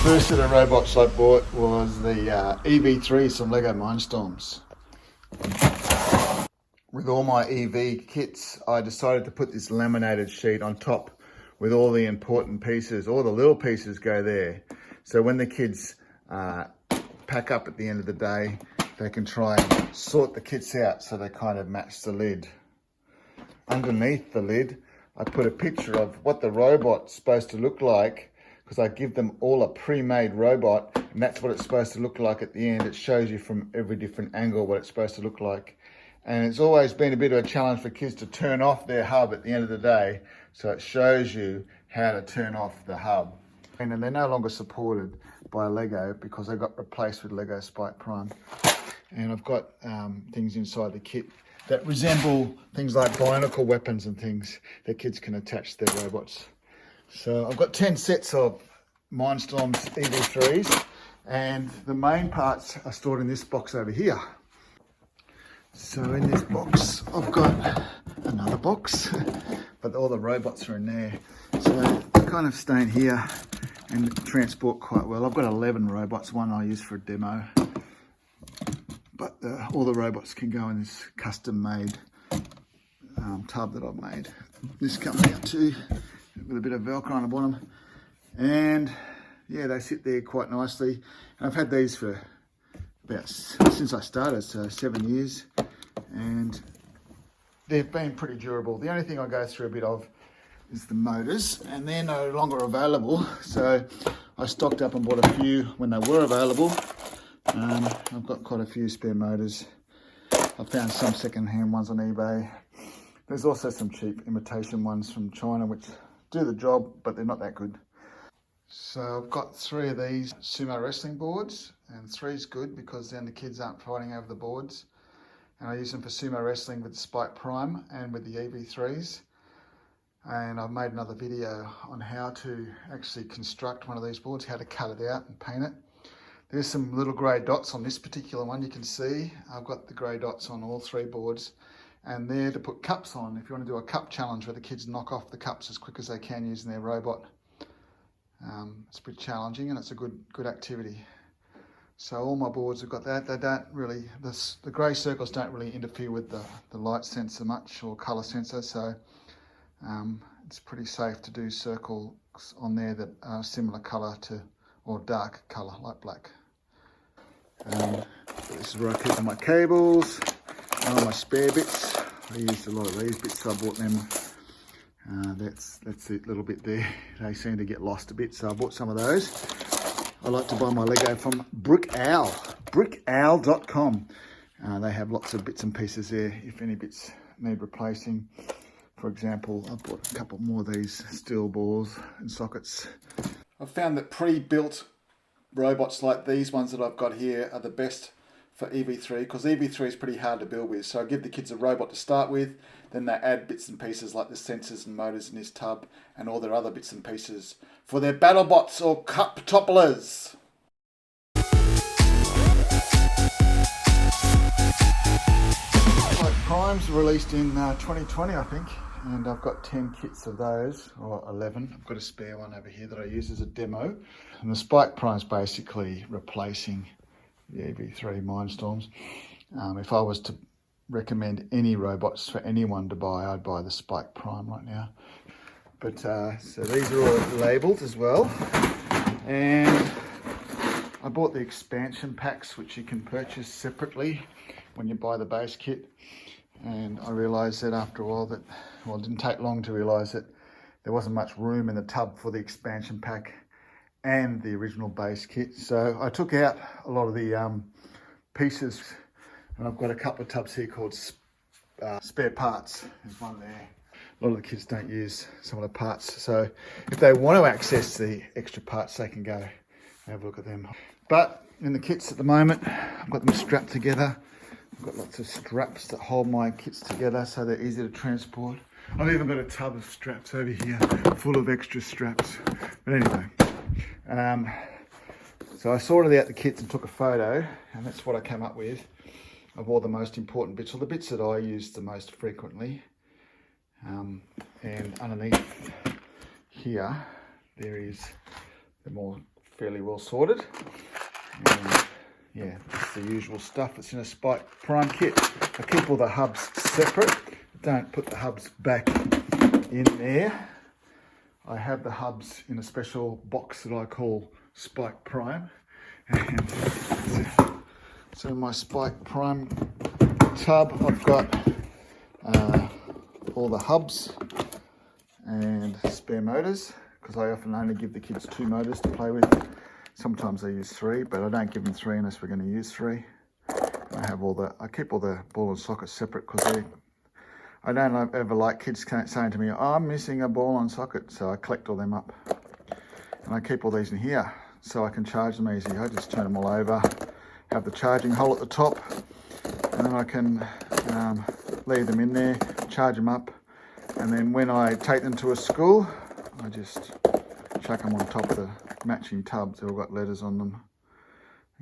First set of robots I bought was the EV3 from Lego Mindstorms. With all my EV kits, I decided to put this laminated sheet on top with all the important pieces. All the little pieces go there. So when the kids pack up at the end of the day, they can try and sort the kits out so they kind of match the lid. Underneath the lid, I put a picture of what the robot's supposed to look like, because I give them all a pre-made robot, and that's what it's supposed to look like at the end. It shows you from every different angle what it's supposed to look like. And it's always been a bit of a challenge for kids to turn off their hub at the end of the day. So it shows you how to turn off the hub. And they're no longer supported by Lego because they got replaced with Lego Spike Prime. And I've got things inside the kit that resemble things like bionicle weapons and things that kids can attach to their robots. So I've got 10 sets of Mindstorms EV3s, and the main parts are stored in this box over here. So in this box, I've got another box, but all the robots are in there. So they kind of stay in here and transport quite well. I've got 11 robots, one I use for a demo. But all the robots can go in this custom-made tub that I've made. This comes out too, with a bit of Velcro on the bottom. And yeah, they sit there quite nicely. And I've had these for about since I started, so 7 years, and they've been pretty durable. The only thing I go through a bit of is the motors, and they're no longer available, so I stocked up and bought a few when they were available. I've got quite a few spare motors. I found some second-hand ones on eBay. There's also some cheap imitation ones from China which do the job, but they're not that good. So I've got 3 of these sumo wrestling boards, and 3 is good because then the kids aren't fighting over the boards. And I use them for sumo wrestling with the Spike Prime and with the EV3s. And I've made another video on how to actually construct one of these boards, how to cut it out and paint it. There's some little grey dots on this particular one, you can see. I've got the grey dots on all 3 boards, and they're to put cups on if you want to do a cup challenge where the kids knock off the cups as quick as they can using their robot. It's pretty challenging, and it's a good activity. So all my boards have got that. They don't really, the grey circles don't really interfere with the light sensor much, or colour sensor, so it's pretty safe to do circles on there that are similar colour to, or dark colour like black. This is where I keep all my cables, all my spare bits. I used a lot of these bits, so I bought them. That's the little bit there. They seem to get lost a bit, so I bought some of those. I like to buy my Lego from brickowl.com. They have lots of bits and pieces there if any bits need replacing. For example, I bought a couple more of these steel balls and sockets. I've found that pre-built robots like these ones that I've got here are the best for EV3, because EV3 is pretty hard to build with. So I give the kids a robot to start with, then they add bits and pieces like the sensors and motors in this tub and all their other bits and pieces for their battle bots or cup topplers. Prime's released in 2020, I think, and I've got 10 kits of those, or 11. I've got a spare one over here that I use as a demo. And the Spike Prime's basically replacing the EV3 Mindstorms. If I was to recommend any robots for anyone to buy, I'd buy the Spike Prime right now. But so these are all labelled as well. And I bought the expansion packs, which you can purchase separately when you buy the base kit. And I realised that after a while that, well, it didn't take long to realise that there wasn't much room in the tub for the expansion pack and the original base kit. So I took out a lot of the pieces, and I've got a couple of tubs here called spare parts. There's one there. A lot of the kids don't use some of the parts. So if they want to access the extra parts, they can go and have a look at them. But in the kits at the moment, I've got them strapped together. I've got lots of straps that hold my kits together so they're easy to transport. I've even got a tub of straps over here full of extra straps. But anyway, so I sorted out the kits and took a photo, and that's what I came up with of all the most important bits, or the bits that I use the most frequently. And underneath here, there is the more fairly well sorted. And yeah, it's the usual stuff that's in a Spike Prime kit. I keep all the hubs separate. Don't put the hubs back in there. I have the hubs in a special box that I call Spike Prime. And so in my Spike Prime tub, I've got all the hubs and spare motors, because I often only give the kids 2 motors to play with. Sometimes I use 3, but I don't give them 3 unless we're going to use 3. I keep all the ball and sockets separate, because I don't ever like kids saying to me, oh, I'm missing a ball and socket, so I collect all them up. And I keep all these in here so I can charge them easy. I just turn them all over, have the charging hole at the top, and then I can leave them in there, charge them up, and then when I take them to a school, I just chuck them on top of the matching tubs. They've all got letters on them.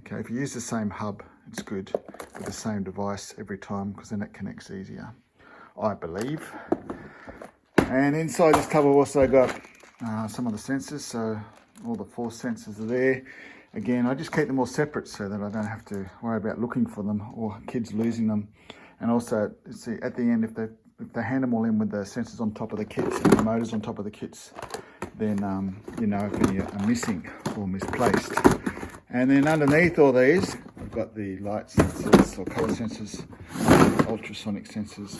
Okay, if you use the same hub, it's good with the same device every time, because then it connects easier, I believe. And inside this tub I've also got some of the sensors, so all the force sensors are there. Again, I just keep them all separate so that I don't have to worry about looking for them or kids losing them. And also, see, at the end, if they hand them all in with the sensors on top of the kits and the motors on top of the kits, then you know if any are missing or misplaced. And then underneath all these, I've got the light sensors or colour sensors, ultrasonic sensors.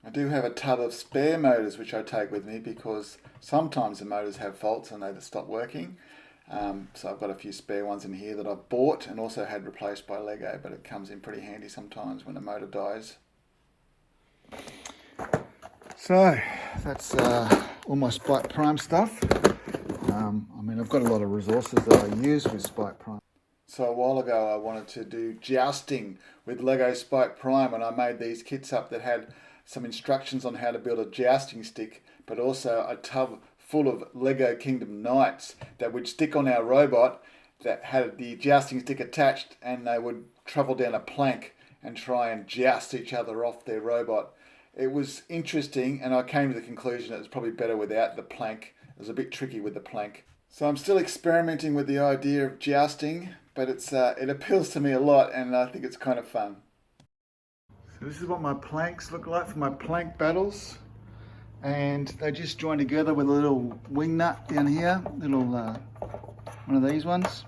I do have a tub of spare motors which I take with me, because sometimes the motors have faults and they stop working. So I've got a few spare ones in here that I've bought and also had replaced by Lego, but it comes in pretty handy sometimes when the motor dies. So that's all my Spike Prime stuff. I mean, I've got a lot of resources that I use with Spike Prime. So a while ago I wanted to do jousting with Lego Spike Prime, and I made these kits up that had some instructions on how to build a jousting stick, but also a tub full of Lego Kingdom Knights that would stick on our robot that had the jousting stick attached, and they would travel down a plank and try and joust each other off their robot. It was interesting, and I came to the conclusion it was probably better without the plank. It was a bit tricky with the plank. So I'm still experimenting with the idea of jousting, but it appeals to me a lot, and I think it's kind of fun. So this is what my planks look like for my plank battles. And they just join together with a little wing nut down here, little one of these ones.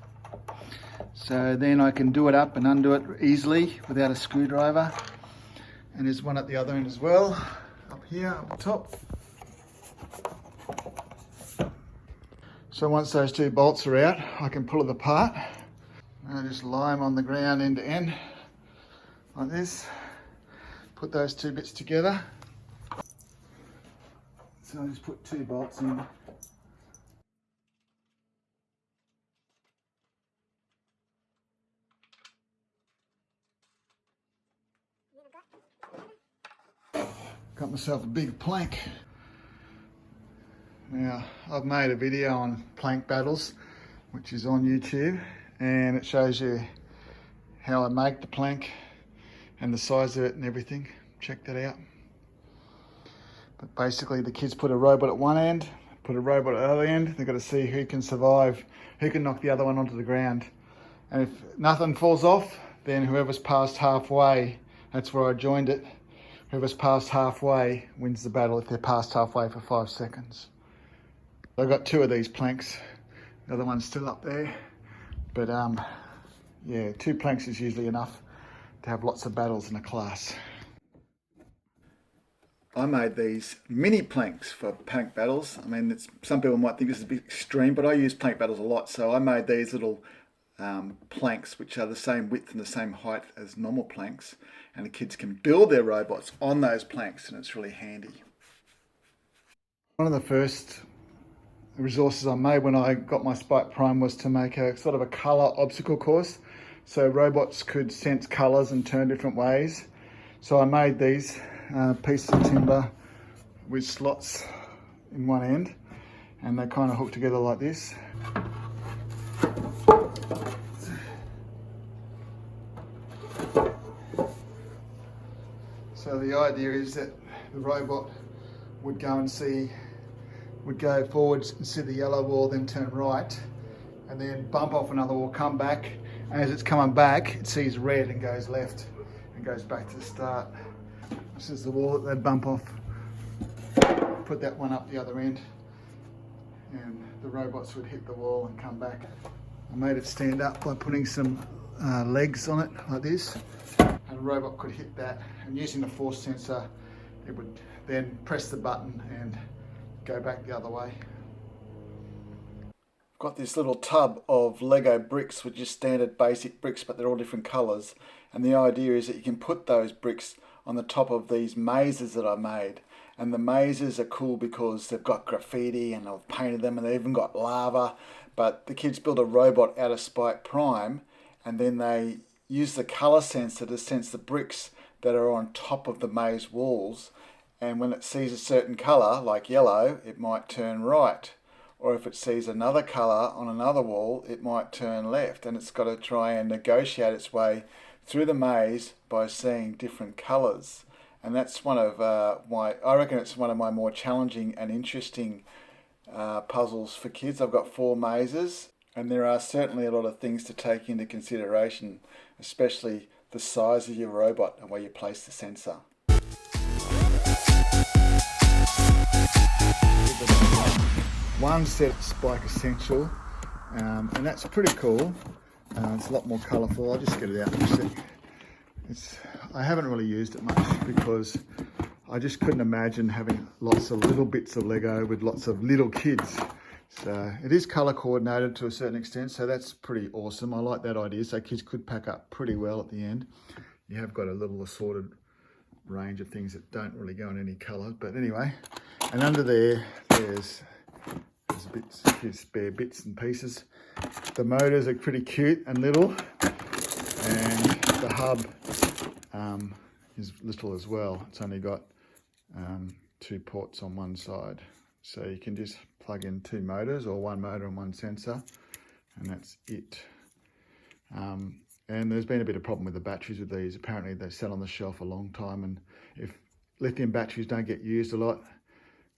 So then I can do it up and undo it easily without a screwdriver. And there's one at the other end as well, up here, up top. So once those 2 bolts are out, I can pull it apart. And I just lie them on the ground end to end, like this. Put those 2 bits together. So I just put 2 bolts in. Got myself a big plank. Now, I've made a video on plank battles, which is on YouTube, and it shows you how I make the plank and the size of it and everything. Check that out. But basically the kids put a robot at one end, put a robot at the other end. They've got to see who can survive, who can knock the other one onto the ground. And if nothing falls off, then whoever's passed halfway, that's where I joined it. Whoever's passed halfway wins the battle if they're passed halfway for 5 seconds. I've got 2 of these planks. The other one's still up there. But yeah, 2 planks is usually enough to have lots of battles in a class. I made these mini planks for plank battles. I mean, some people might think this is a bit extreme, but I use plank battles a lot. So I made these little planks, which are the same width and the same height as normal planks. And the kids can build their robots on those planks, and it's really handy. One of the first resources I made when I got my Spike Prime was to make a sort of a colour obstacle course. So robots could sense colours and turn different ways. So I made these pieces of timber with slots in one end, and they kind of hook together like this. So the idea is that the robot would go forwards and see the yellow wall, then turn right, and then bump off another wall, come back. As it's coming back, it sees red and goes left and goes back to the start. This is the wall that they'd bump off. Put that one up the other end, and the robots would hit the wall and come back. I made it stand up by putting some legs on it like this, and a robot could hit that, and using the force sensor it would then press the button and go back the other way. I've got this little tub of Lego bricks, which is standard basic bricks, but they're all different colours, and the idea is that you can put those bricks on the top of these mazes that I made. And the mazes are cool because they've got graffiti and I've painted them, and they've even got lava. But the kids build a robot out of Spike Prime, and then they use the colour sensor to sense the bricks that are on top of the maze walls. And when it sees a certain colour, like yellow, it might turn right. Or if it sees another colour on another wall, it might turn left. And it's got to try and negotiate its way through the maze by seeing different colours. And that's one of I reckon it's one of my more challenging and interesting puzzles for kids. I've got 4 mazes, and there are certainly a lot of things to take into consideration, especially the size of your robot and where you place the sensor. One set of Spike Essential, and that's pretty cool. It's a lot more colourful. I'll just get it out in a sec. I haven't really used it much because I just couldn't imagine having lots of little bits of Lego with lots of little kids. So it is colour coordinated to a certain extent, so that's pretty awesome. I like that idea, so kids could pack up pretty well at the end. You have got a little assorted range of things that don't really go in any colour, but anyway. And under there's a few spare bits and pieces. The motors are pretty cute and little, and the hub is little as well. It's only got 2 ports on one side, so you can just plug in 2 motors, or 1 motor and 1 sensor, and that's it. And there's been a bit of problem with the batteries with these. Apparently they sat on the shelf a long time, and if lithium batteries don't get used a lot,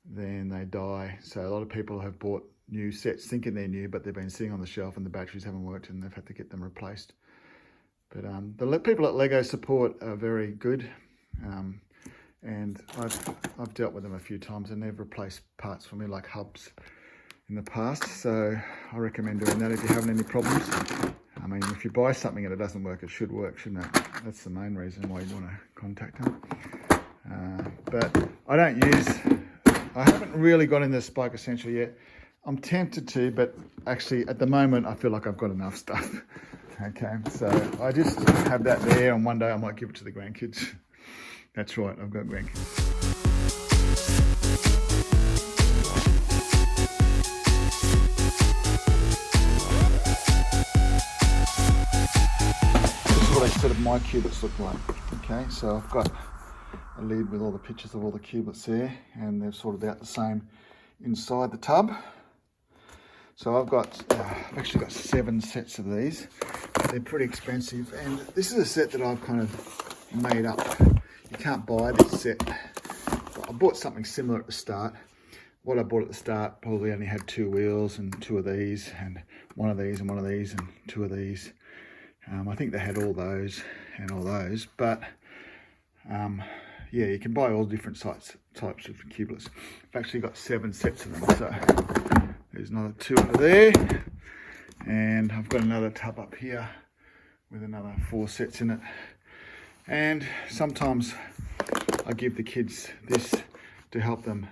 then they die. So a lot of people have bought new sets thinking they're new, but they've been sitting on the shelf and the batteries haven't worked, and they've had to get them replaced. But the people at Lego Support are very good, and I've dealt with them a few times, and they've replaced parts for me, like hubs, in the past. So I recommend doing that if you're having any problems. I mean, if you buy something and it doesn't work, it should work, shouldn't it? That's the main reason why you want to contact them. But I haven't really got into Spike Essential yet. I'm tempted to, but actually at the moment I feel like I've got enough stuff. Okay, so I just have that there, and one day I might give it to the grandkids. That's right, I've got grandkids. This is what a set of my Cubelets look like. Okay, so I've got a lid with all the pictures of all the Cubelets there, and they've sorted out the same inside the tub. So I've actually got 7 sets of these. They're pretty expensive, and this is a set that I've kind of made up. You can't buy this set. But I bought something similar at the start. What I bought at the start probably only had 2 wheels and 2 of these, and 1 of these and 1 of these and 2 of these. I think they had all those and all those, but yeah, you can buy all different types of Cubelets. I've actually got 7 sets of them, so there's another 2 over there, and I've got another tub up here with another 4 sets in it. And sometimes I give the kids this to help them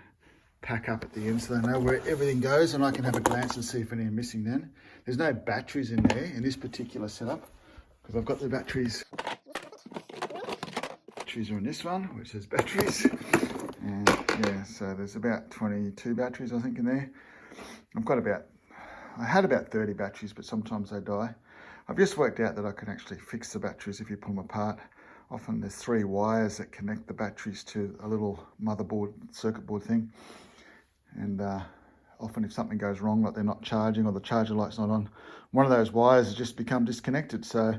pack up at the end, so they know where everything goes, and I can have a glance and see if any are missing then. There's no batteries in there in this particular setup, because I've got the batteries. Batteries are in this one, which says batteries. And yeah, so there's about 22 batteries, I think, in there. I had about 30 batteries, but sometimes they die. I've just worked out that I can actually fix the batteries if you pull them apart. Often there's 3 wires that connect the batteries to a little motherboard, circuit board thing. And often if something goes wrong, like they're not charging or the charger light's not on, one of those wires has just become disconnected. So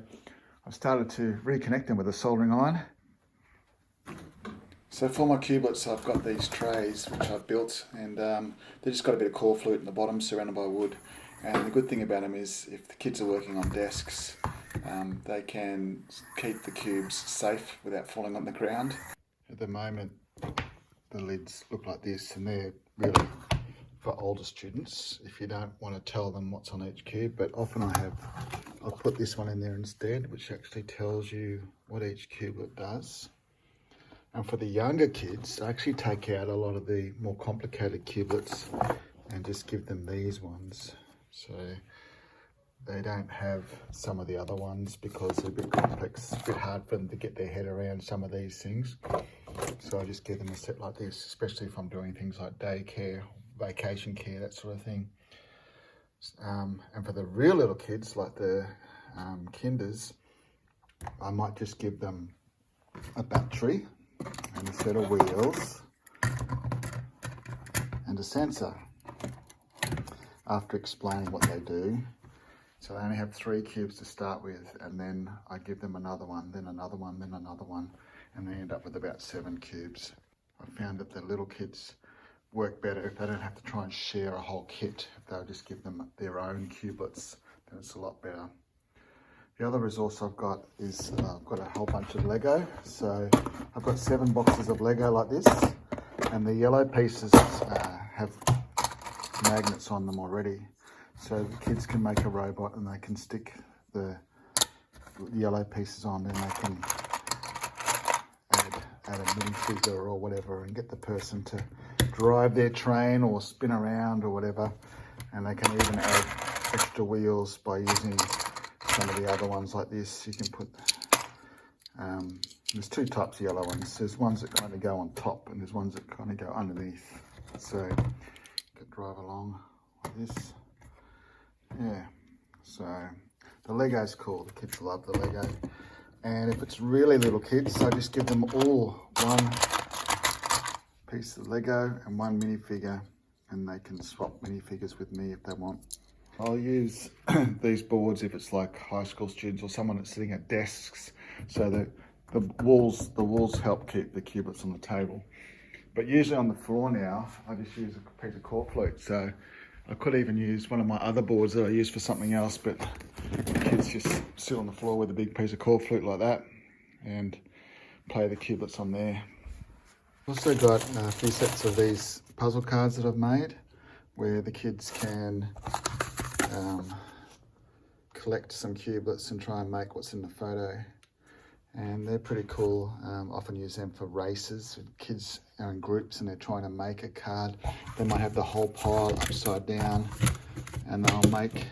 I've started to reconnect them with a soldering iron. So for my Cubelets, I've got these trays which I've built, and they've just got a bit of core flute in the bottom surrounded by wood. And the good thing about them is if the kids are working on desks, they can keep the cubes safe without falling on the ground. At the moment, the lids look like this, and they're really for older students if you don't want to tell them what's on each cube. But often I'll put this one in there instead, which actually tells you what each cublet does. And for the younger kids, I actually take out a lot of the more complicated cubelets and just give them these ones. So they don't have some of the other ones because they're a bit complex, a bit hard for them to get their head around some of these things. So I just give them a set like this, especially if I'm doing things like daycare, vacation care, that sort of thing. And for the real little kids, like the kinders, I might just give them a battery and a set of wheels and a sensor after explaining what they do. So they only have 3 cubes to start with, and then I give them another one, then another one, then another one, and they end up with about 7 cubes. I found that the little kids work better if they don't have to try and share a whole kit. If they'll just give them their own cubelets, then it's a lot better. The other resource I've got is I've got a whole bunch of Lego. So I've got 7 boxes of Lego like this, and the yellow pieces have magnets on them already. So the kids can make a robot and they can stick the yellow pieces on, and they can add a minifigure or whatever and get the person to drive their train or spin around or whatever. And they can even add extra wheels by using some of the other ones like this. You can put, there's 2 types of yellow ones. There's ones that kind of go on top and there's ones that kind of go underneath. So you can drive along like this. Yeah, so the Lego's cool. The kids love the Lego. And if it's really little kids, I just give them all 1 piece of Lego and 1 minifigure, and they can swap minifigures with me if they want. I'll use these boards if it's like high school students or someone that's sitting at desks, so that the walls help keep the cubelets on the table. But usually on the floor now, I just use a piece of cork flute. So I could even use one of my other boards that I use for something else, but the kids just sit on the floor with a big piece of cork flute like that and play the cubelets on there. Also got a few sets of these puzzle cards that I've made where the kids can collect some cubelets and try and make what's in the photo. And they're pretty cool. Often use them for races. Kids are in groups and they're trying to make a card. They might have the whole pile upside down, and they'll make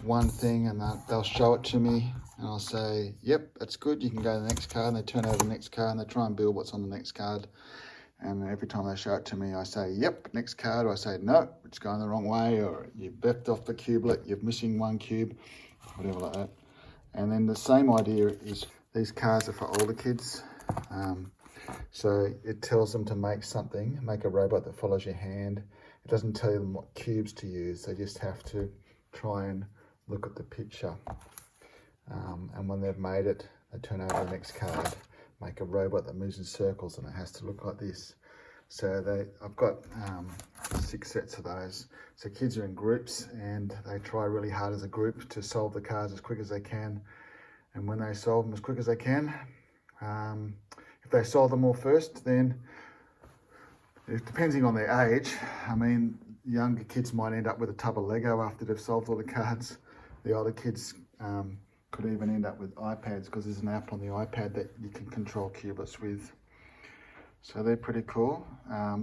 one thing and they'll show it to me, and I'll say, yep, that's good, you can go to the next card. And they turn over the next card and they try and build what's on the next card. And every time they show it to me, I say, yep, next card. Or I say, no, it's going the wrong way, or you've left off the cublet, you're missing 1 cube, whatever like that. And then the same idea is these cards are for older kids. So it tells them to make something, make a robot that follows your hand. It doesn't tell them what cubes to use. They just have to try and look at the picture. And when they've made it, they turn over the next card, make a robot that moves in circles, and it has to look like this. So I've got 6 sets of those. So kids are in groups and they try really hard as a group to solve the cards as quick as they can. And when they solve them as quick as they can, if they solve them all first, then depending on their age, I mean, younger kids might end up with a tub of Lego after they've solved all the cards. The older kids could even end up with iPads, because there's an app on the iPad that you can control cubelets with. So they're pretty cool.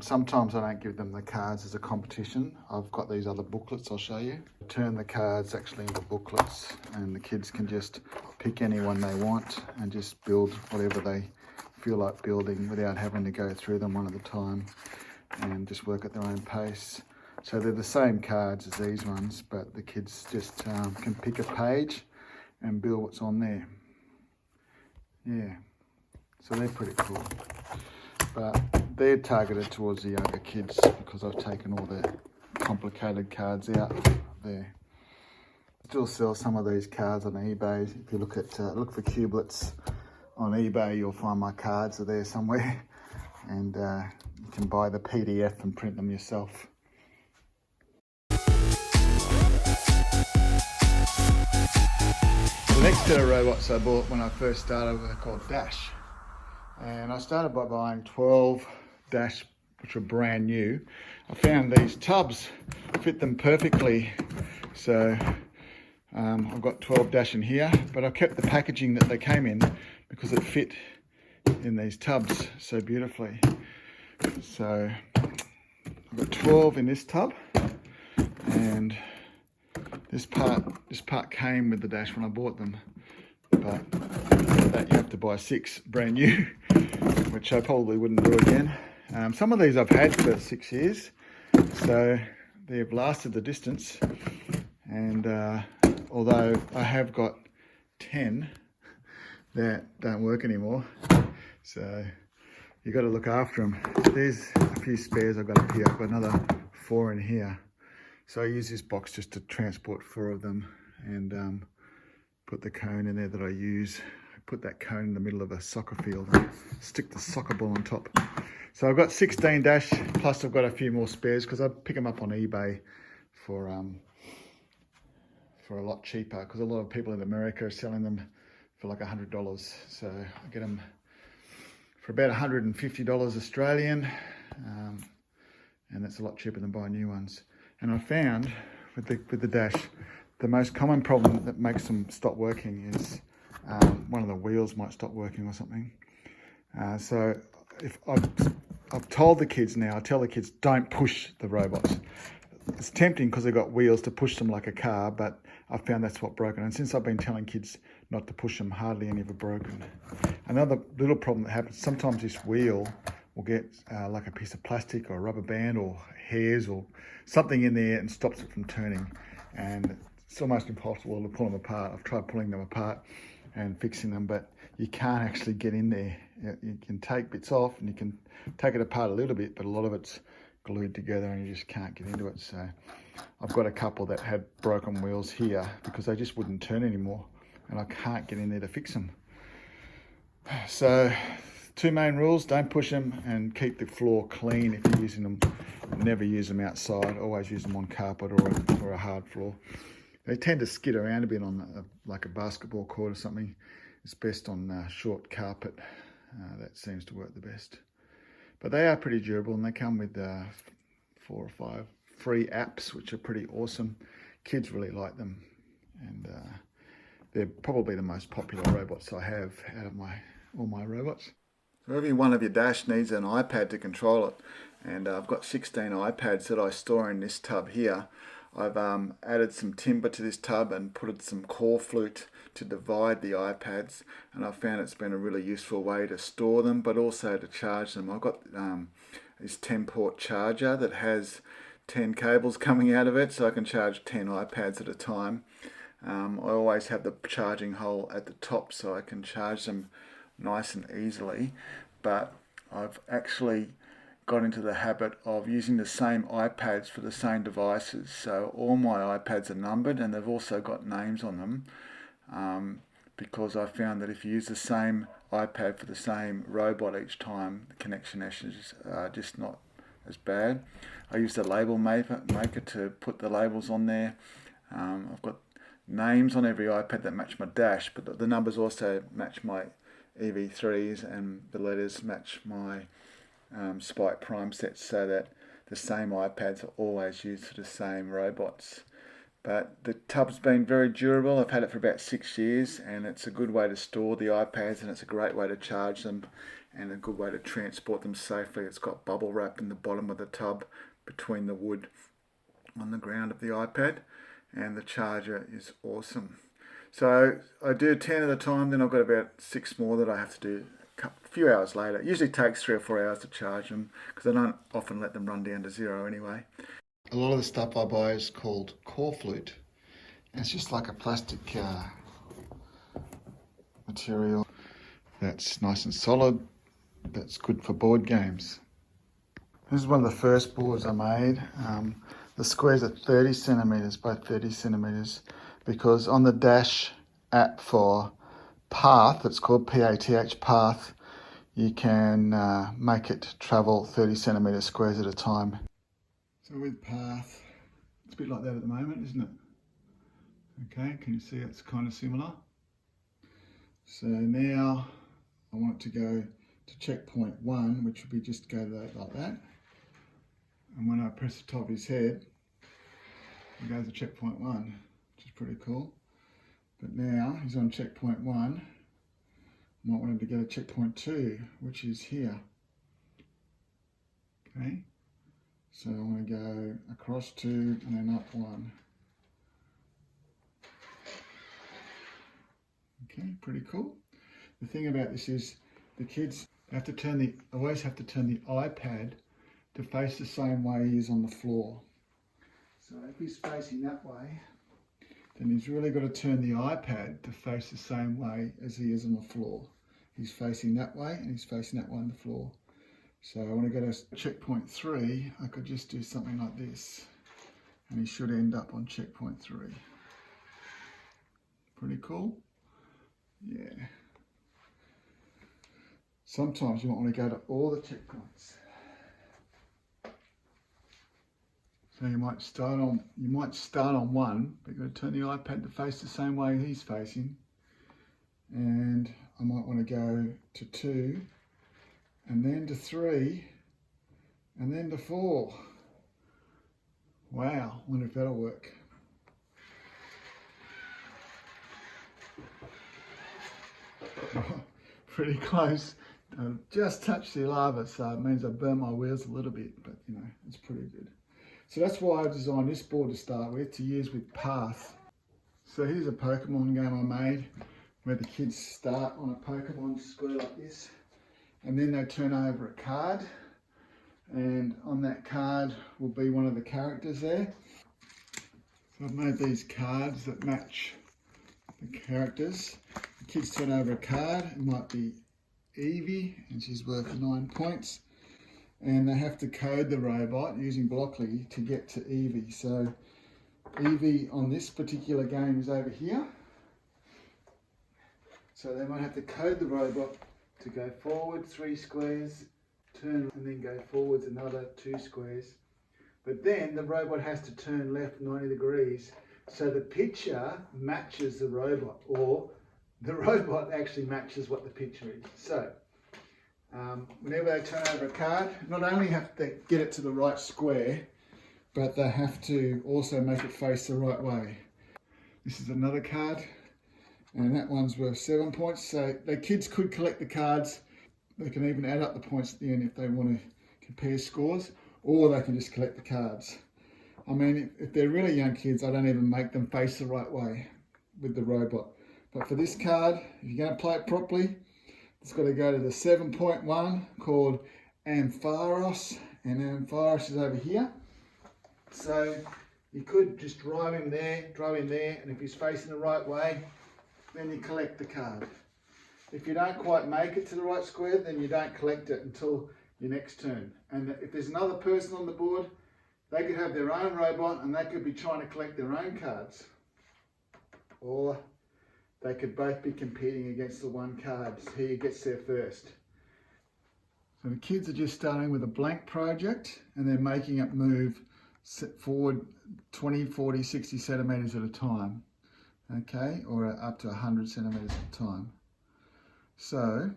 Sometimes I don't give them the cards as a competition. I've got these other booklets I'll show you. Turn the cards actually into booklets, and the kids can just pick any one they want and just build whatever they feel like building without having to go through them one at a time, and just work at their own pace. So they're the same cards as these ones, but the kids just can pick a page and build what's on there. Yeah, so they're pretty cool. But they're targeted towards the younger kids because I've taken all the complicated cards out there. Still sell some of these cards on eBay. If you look for Cubelets on eBay, you'll find my cards are there somewhere, and you can buy the PDF and print them yourself. The next set of robots I bought when I first started were called Dash. And I started by buying 12 Dash, which were brand new. I found these tubs fit them perfectly. So I've got 12 Dash in here, but I kept the packaging that they came in because it fit in these tubs so beautifully. So I've got 12 in this tub, and this part came with the Dash when I bought them, but that you have to buy 6 brand new, which I probably wouldn't do again. Some of these I've had for 6 years, so they've lasted the distance. And although I have got 10 that don't work anymore, so you got to look after them. There's a few spares I've got up here. I've got another 4 in here. So I use this box just to transport 4 of them, and put the cone in there that I use. I put that cone in the middle of a soccer field and stick the soccer ball on top. So I've got 16 Dash, plus I've got a few more spares because I pick them up on eBay for a lot cheaper, because a lot of people in America are selling them for like $100. So I get them for about $150 Australian, and that's a lot cheaper than buying new ones. And I found with the Dash, the most common problem that makes them stop working is one of the wheels might stop working or something. So if I've told the kids now, I tell the kids, don't push the robots. It's tempting because they've got wheels to push them like a car, but I found that's what broken. And since I've been telling kids not to push them, hardly any have broken. Another little problem that happens, sometimes this wheel will get like a piece of plastic or a rubber band or hairs or something in there and stops it from turning. And it's almost impossible to pull them apart. I've tried pulling them apart and fixing them, but you can't actually get in there. You can take bits off and you can take it apart a little bit, but a lot of it's glued together and you just can't get into it. So I've got a couple that had broken wheels here because they just wouldn't turn anymore, and I can't get in there to fix them. So 2 main rules: don't push them and keep the floor clean if you're using them. Never use them outside, always use them on carpet or a hard floor. They tend to skid around a bit on like a basketball court or something. It's best on short carpet. That seems to work the best. But they are pretty durable, and they come with 4 or 5 free apps, which are pretty awesome. Kids really like them, and they're probably the most popular robots I have out of all my robots. So every one of your Dash needs an iPad to control it, and I've got 16 iPads that I store in this tub here. I've added some timber to this tub and put some core flute to divide the iPads, and I've found it's been a really useful way to store them, but also to charge them. I've got this 10-port charger that has 10 cables coming out of it, so I can charge 10 iPads at a time. I always have the charging hole at the top so I can charge them nice and easily, but I've actually got into the habit of using the same iPads for the same devices. So all my iPads are numbered, and they've also got names on them, because I found that if you use the same iPad for the same robot each time, the connection issues are just not as bad. I use the label maker to put the labels on there. I've got names on every iPad that match my Dash, but the numbers also match my EV3s, and the letters match my Spike Prime sets, so that the same iPads are always used for the same robots. But the tub's been very durable. I've had it for about 6 years, and it's a good way to store the iPads, and it's a great way to charge them, and a good way to transport them safely. It's got bubble wrap in the bottom of the tub between the wood on the ground of the iPad, and the charger is awesome. So I do 10 at a time, then I've got about 6 more that I have to do a few hours later. It usually takes 3 or 4 hours to charge them, because I don't often let them run down to 0 anyway. A lot of the stuff I buy is called core flute. And it's just like a plastic material that's nice and solid, that's good for board games. This is one of the first boards I made. The squares are 30 centimeters by 30 centimeters, because on the Dash app for Path, it's called PATH, Path, you can make it travel 30 centimeter squares at a time. So with Path, it's a bit like that at the moment, isn't it? Okay, can you see it's kind of similar? So now I want it to go to checkpoint 1, which would be just go to that like that. And when I press the top of his head, it goes to checkpoint 1, which is pretty cool. But now he's on checkpoint 1. I might want him to go to checkpoint 2, which is here. Okay, so I want to go across 2 and then up 1. Okay, pretty cool. The thing about this is the kids have to always have to turn the iPad to face the same way he is on the floor. So if he's facing that way, then he's really got to turn the iPad to face the same way as he is on the floor. He's facing that way and he's facing that way on the floor. So I want to go to checkpoint 3, I could just do something like this and he should end up on checkpoint 3. Pretty cool? Yeah. Sometimes you might want to go to all the checkpoints. So you might start on 1, but you've got to turn the iPad to face the same way he's facing. And I might want to go to 2, and then to 3, and then to 4. Wow, I wonder if that'll work. Pretty close. Just touched the lava, so it means I burned my wheels a little bit, but you know, it's pretty good. So that's why I designed this board to start with, to use with Path. So here's a Pokemon game I made, where the kids start on a Pokemon square like this, and then they turn over a card, and on that card will be one of the characters there. So I've made these cards that match the characters. The kids turn over a card, it might be Evie, and she's worth 9 points. And they have to code the robot using Blockly to get to Evie. So Evie on this particular game is over here. So they might have to code the robot to go forward 3 squares, turn and then go forwards another 2 squares. But then the robot has to turn left 90 degrees. So the picture matches the robot, or the robot actually matches what the picture is. So whenever they turn over a card, not only have they get it to the right square, but they have to also make it face the right way. This is another card, and that one's worth 7 points. So the kids could collect the cards. They can even add up the points at the end if they want to compare scores, or they can just collect the cards. I mean, if they're really young kids, I don't even make them face the right way with the robot. But for this card, if you're going to play it properly, it's got to go to the 7.1 called Ampharos, and Ampharos is over here. So you could just drive him there, and if he's facing the right way, then you collect the card. If you don't quite make it to the right square, then you don't collect it until your next turn. And if there's another person on the board, they could have their own robot and they could be trying to collect their own cards. Or they could both be competing against the one card. Who gets there first. So the kids are just starting with a blank project and they're making it move forward 20, 40, 60 centimetres at a time. Okay, or up to 100 centimetres at a time. So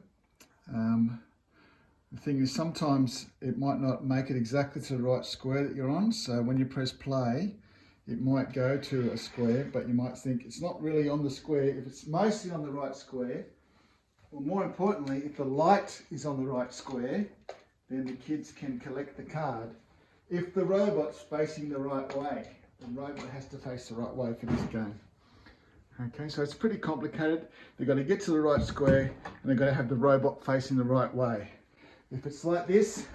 the thing is, sometimes it might not make it exactly to the right square that you're on. So when you press play, it might go to a square, but you might think it's not really on the square. If it's mostly on the right square, or more importantly, if the light is on the right square, then the kids can collect the card. If the robot's facing the right way, the robot has to face the right way for this game. Okay, so it's pretty complicated. They've got to get to the right square and they've got to have the robot facing the right way. If it's like this,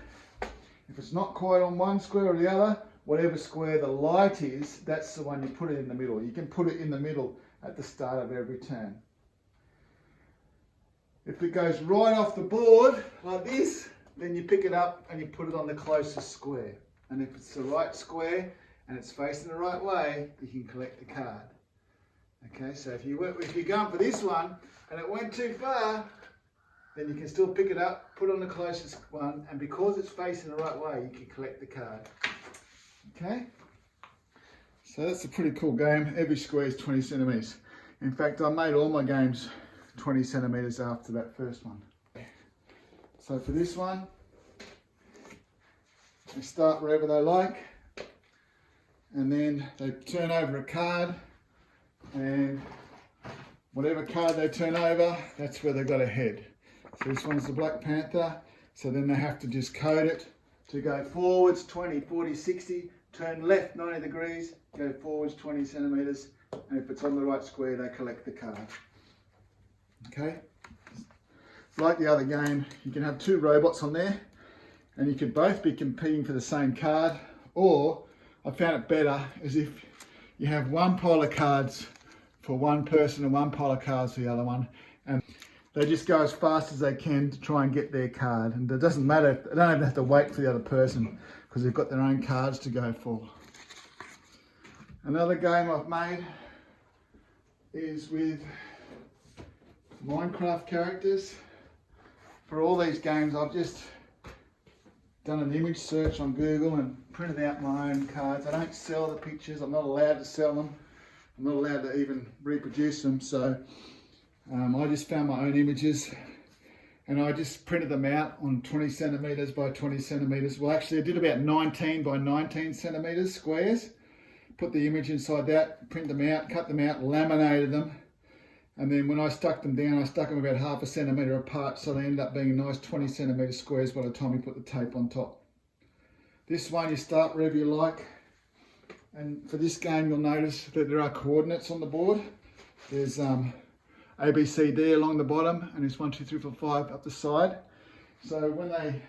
if it's not quite on one square or the other, whatever square the light is, that's the one you put it in the middle. You can put it in the middle at the start of every turn. If it goes right off the board like this, then you pick it up and you put it on the closest square. And if it's the right square and it's facing the right way, you can collect the card. Okay, so if you're going for this one and it went too far, then you can still pick it up, put it on the closest one, and because it's facing the right way, you can collect the card. Okay? So that's a pretty cool game. Every square is 20 centimeters. In fact, I made all my games 20 centimeters after that first one. So for this one, they start wherever they like, and then they turn over a card, and whatever card they turn over, that's where they've got to head. So this one's the Black Panther, so then they have to just code it to go forwards 20, 40, 60, turn left 90 degrees, go forwards 20 centimeters, and if it's on the right square, they collect the card. Okay? Like the other game, you can have two robots on there, and you could both be competing for the same card, or I found it better as if you have one pile of cards for one person and one pile of cards for the other one, and they just go as fast as they can to try and get their card. And it doesn't matter, they don't even have to wait for the other person because they've got their own cards to go for. Another game I've made is with Minecraft characters. For all these games, I've just done an image search on Google and printed out my own cards. I don't sell the pictures, I'm not allowed to sell them. I'm not allowed to even reproduce them, so I just found my own images and I just printed them out on 20 centimeters by 20 centimeters. Well, actually I did about 19 by 19 centimeters squares. Put the image inside that, print them out, cut them out, laminated them. And then when I stuck them down, I stuck them about half a centimetre apart, so they ended up being nice 20 centimetre squares by the time you put the tape on top. This one you start wherever you like. And for this game, you'll notice that there are coordinates on the board. There's A, B, C, D along the bottom, and there's 1, 2, 3, 4, 5 up the side. So when they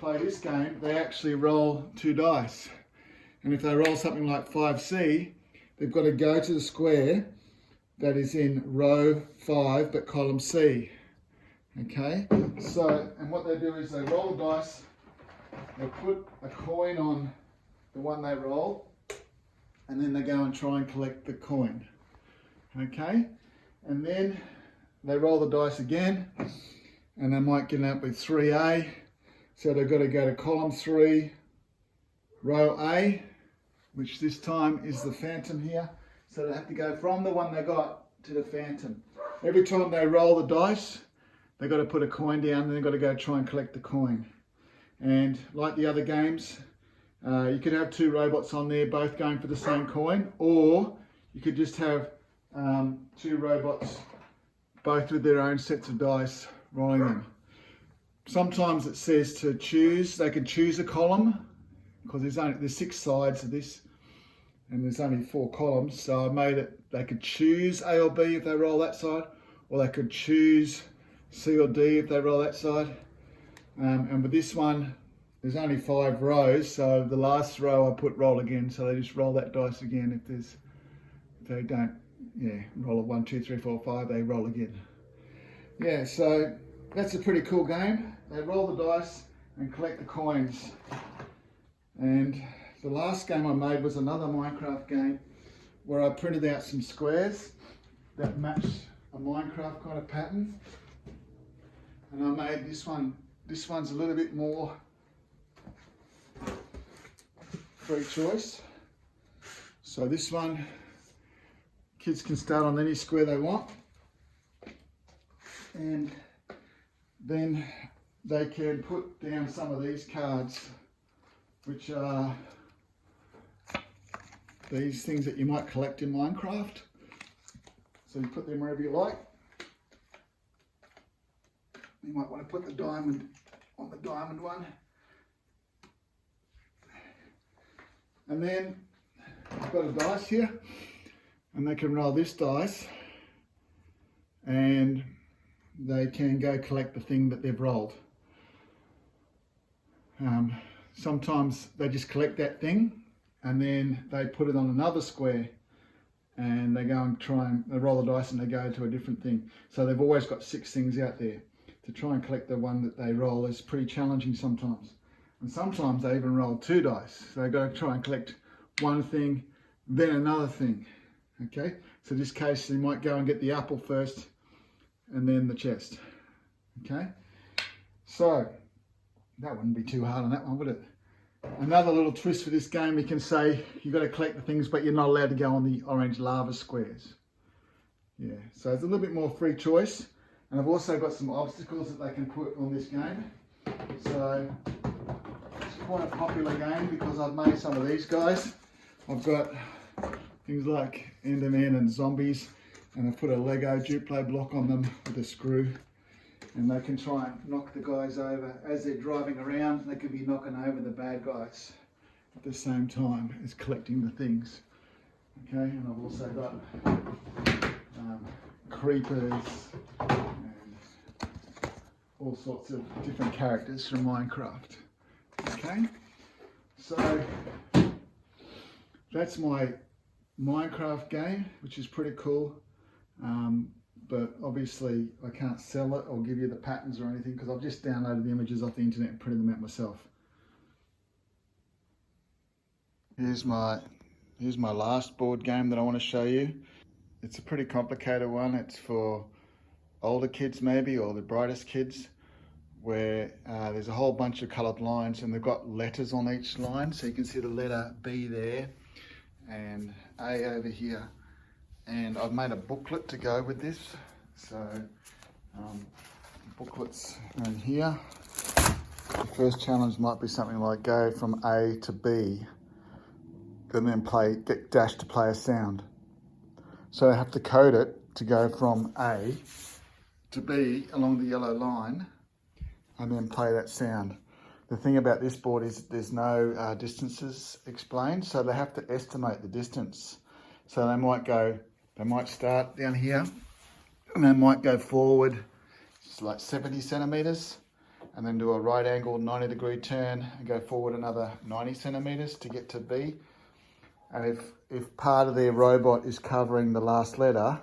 play this game, they actually roll 2 dice. And if they roll something like 5C, they've got to go to the square that is in row 5 but column C. Okay, so, and what they do is they roll the dice, they put a coin on the one they roll, and then they go and try and collect the coin. Okay, and then they roll the dice again, and they might get up with 3A, so they've got to go to column 3, row A, which this time is the phantom here. So they have to go from the one they got to the phantom. Every time they roll the dice, they've got to put a coin down and they've got to go try and collect the coin. And like the other games, you could have 2 robots on there both going for the same coin, or you could just have 2 robots both with their own sets of dice rolling them. Sometimes it says to choose, they can choose a column because there's 6 sides of this. And there's only 4 columns, so I made it, they could choose A or B if they roll that side, or they could choose C or D if they roll that side. And with this one, there's only 5 rows, so the last row I put roll again, so they just roll that dice again. If they don't, roll a 1, 2, 3, 4, 5, they roll again. Yeah, so that's a pretty cool game. They roll the dice and collect the coins. And the last game I made was another Minecraft game where I printed out some squares that matched a Minecraft kind of pattern. And I made this one. This one's a little bit more free choice. So this one, kids can start on any square they want. And then they can put down some of these cards, which are these things that you might collect in Minecraft. So you put them wherever you like. You might want to put the diamond on the diamond one. And then I've got a dice here, and they can roll this dice and they can go collect the thing that they've rolled. Sometimes they just collect that thing and then they put it on another square and they go and they roll the dice and they go to a different thing. So they've always got 6 things out there. To try and collect the one that they roll is pretty challenging sometimes. And sometimes they even roll 2 dice. So they've got to try and collect one thing, then another thing. Okay, so in this case, they might go and get the apple first and then the chest. Okay, so that wouldn't be too hard on that one, would it? Another little twist for this game, you can say you've got to collect the things, but you're not allowed to go on the orange lava squares. Yeah, so it's a little bit more free choice. And I've also got some obstacles that they can put on this game. So it's quite a popular game because I've made some of these guys. I've got things like Endermen and zombies, and I've put a Lego Duplo block on them with a screw. And they can try and knock the guys over. As they're driving around, they could be knocking over the bad guys at the same time as collecting the things. Okay, and I've also got creepers and all sorts of different characters from Minecraft. Okay, so that's my Minecraft game, which is pretty cool. But obviously I can't sell it or give you the patterns or anything because I've just downloaded the images off the internet and printed them out myself. Here's my last board game that I want to show you. It's a pretty complicated one. It's for older kids maybe, or the brightest kids, where there's a whole bunch of coloured lines and they've got letters on each line. So you can see the letter B there and A over here. And I've made a booklet to go with this. So booklets are in here. The first challenge might be something like go from A to B, and then get dash to play a sound. So I have to code it to go from A to B along the yellow line and then play that sound. The thing about this board is there's no distances explained, so they have to estimate the distance. So they might start down here and they might go forward, it's like 70 centimeters, and then do a right angle 90-degree turn and go forward another 90 centimeters to get to B. And if part of their robot is covering the last letter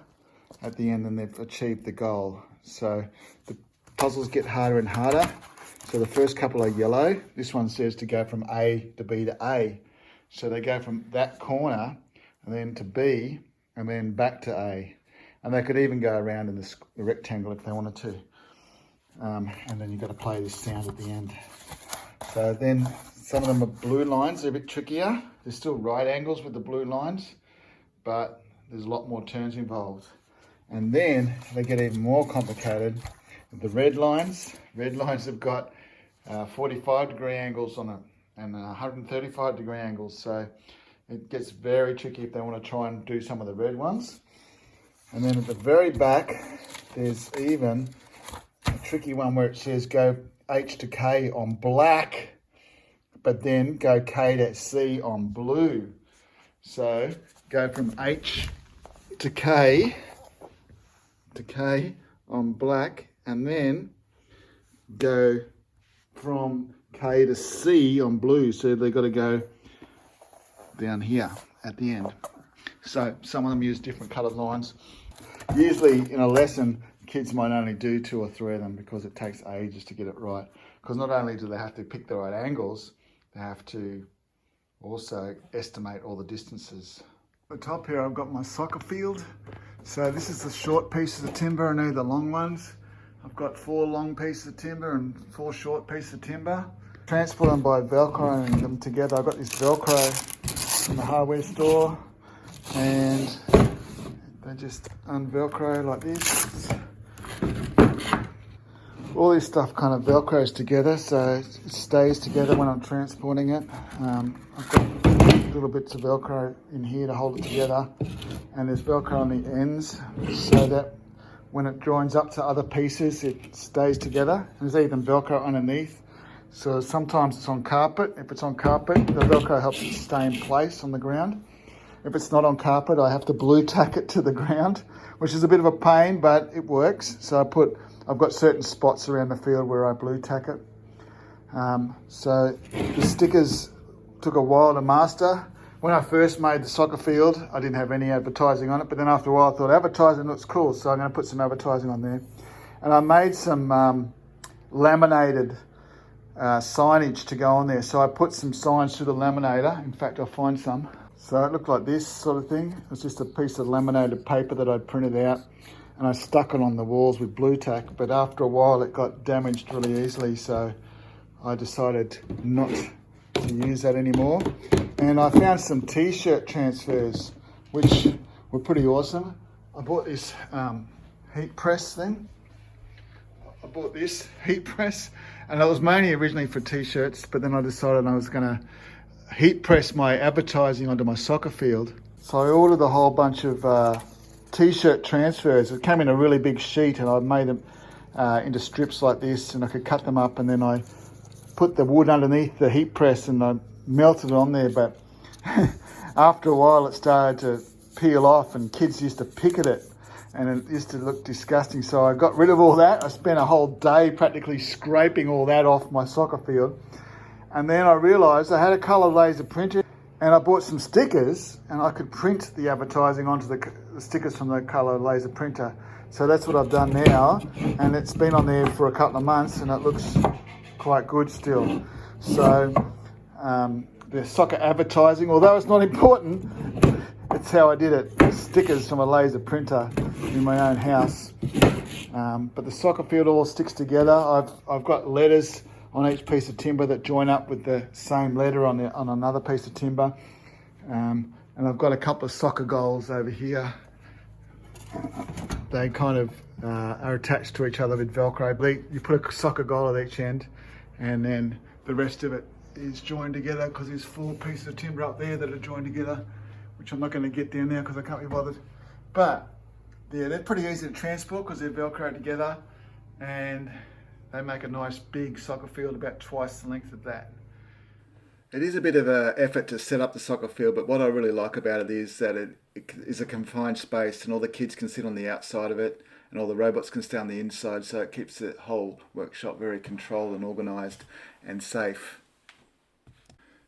at the end, then they've achieved the goal. So the puzzles get harder and harder. So the first couple are yellow. This one says to go from A to B to A. So they go from that corner and then to B and then back to A. And they could even go around in the rectangle if they wanted to. And then you've got to play this sound at the end. So then some of them are blue lines, they're a bit trickier. There's still right angles with the blue lines, but there's a lot more turns involved. And then they get even more complicated. The red lines have got 45-degree angles on it and 135-degree angles. So it gets very tricky if they want to try and do some of the red ones. And then at the very back, there's even a tricky one where it says go H to K on black, but then go K to C on blue. So go from H to K on black, and then go from K to C on blue. So they've got to go down here at the end. So some of them use different coloured lines. Usually in a lesson, kids might only do 2 or 3 of them because it takes ages to get it right. Because not only do they have to pick the right angles, they have to also estimate all the distances. At the top here, I've got my soccer field. So this is the short pieces of timber and they're the long ones. I've got 4 long pieces of timber and 4 short pieces of timber. Transport them by Velcroing them together. I've got this Velcro in the hardware store, and they just un-Velcro like this. All this stuff kind of Velcros together, so it stays together when I'm transporting it. I've got little bits of Velcro in here to hold it together, and there's Velcro on the ends so that when it joins up to other pieces, it stays together. There's even Velcro underneath. So sometimes it's on carpet. If it's on carpet, the Velcro helps it stay in place on the ground. If it's not on carpet, I have to blue tack it to the ground, which is a bit of a pain, but it works. So I've got certain spots around the field where I blue tack it. So the stickers took a while to master. When I first made the soccer field, I didn't have any advertising on it, but then after a while I thought advertising looks cool, so I'm going to put some advertising on there. And I made some laminated signage to go on there. So I put some signs through the laminator. In fact, I'll find some. So it looked like this sort of thing. It was just a piece of laminated paper that I'd printed out, and I stuck it on the walls with blue tack, but after a while it got damaged really easily, so I decided not to use that anymore. And I found some t-shirt transfers, which were pretty awesome. I bought this heat press thing. I bought this heat press, and it was mainly originally for t-shirts, but then I decided I was gonna heat press my advertising onto my soccer field. So I ordered a whole bunch of t-shirt transfers. It came in a really big sheet, and I made them into strips like this, and I could cut them up, and then I put the wood underneath the heat press and I melted it on there. But after a while it started to peel off, and kids used to pick at it, and it used to look disgusting. So I got rid of all that. I spent a whole day practically scraping all that off my soccer field. And then I realized I had a color laser printer, and I bought some stickers, and I could print the advertising onto the stickers from the color laser printer. So that's what I've done now, and it's been on there for a couple of months, and it looks quite good still. So the soccer advertising, although it's not important, it's how I did it. Stickers from a laser printer in my own house. But the soccer field all sticks together. I've got letters on each piece of timber that join up with the same letter on another piece of timber. And I've got a couple of soccer goals over here. They kind of are attached to each other with Velcro. You put a soccer goal at each end, and then the rest of it is joined together, because there's 4 pieces of timber up there that are joined together, which I'm not going to get down now because I can't be bothered. But yeah, they're pretty easy to transport because they're Velcro together, and they make a nice big soccer field about twice the length of that. It is a bit of an effort to set up the soccer field, but what I really like about it is that it is a confined space, and all the kids can sit on the outside of it, and all the robots can stay on the inside, so it keeps the whole workshop very controlled and organised and safe.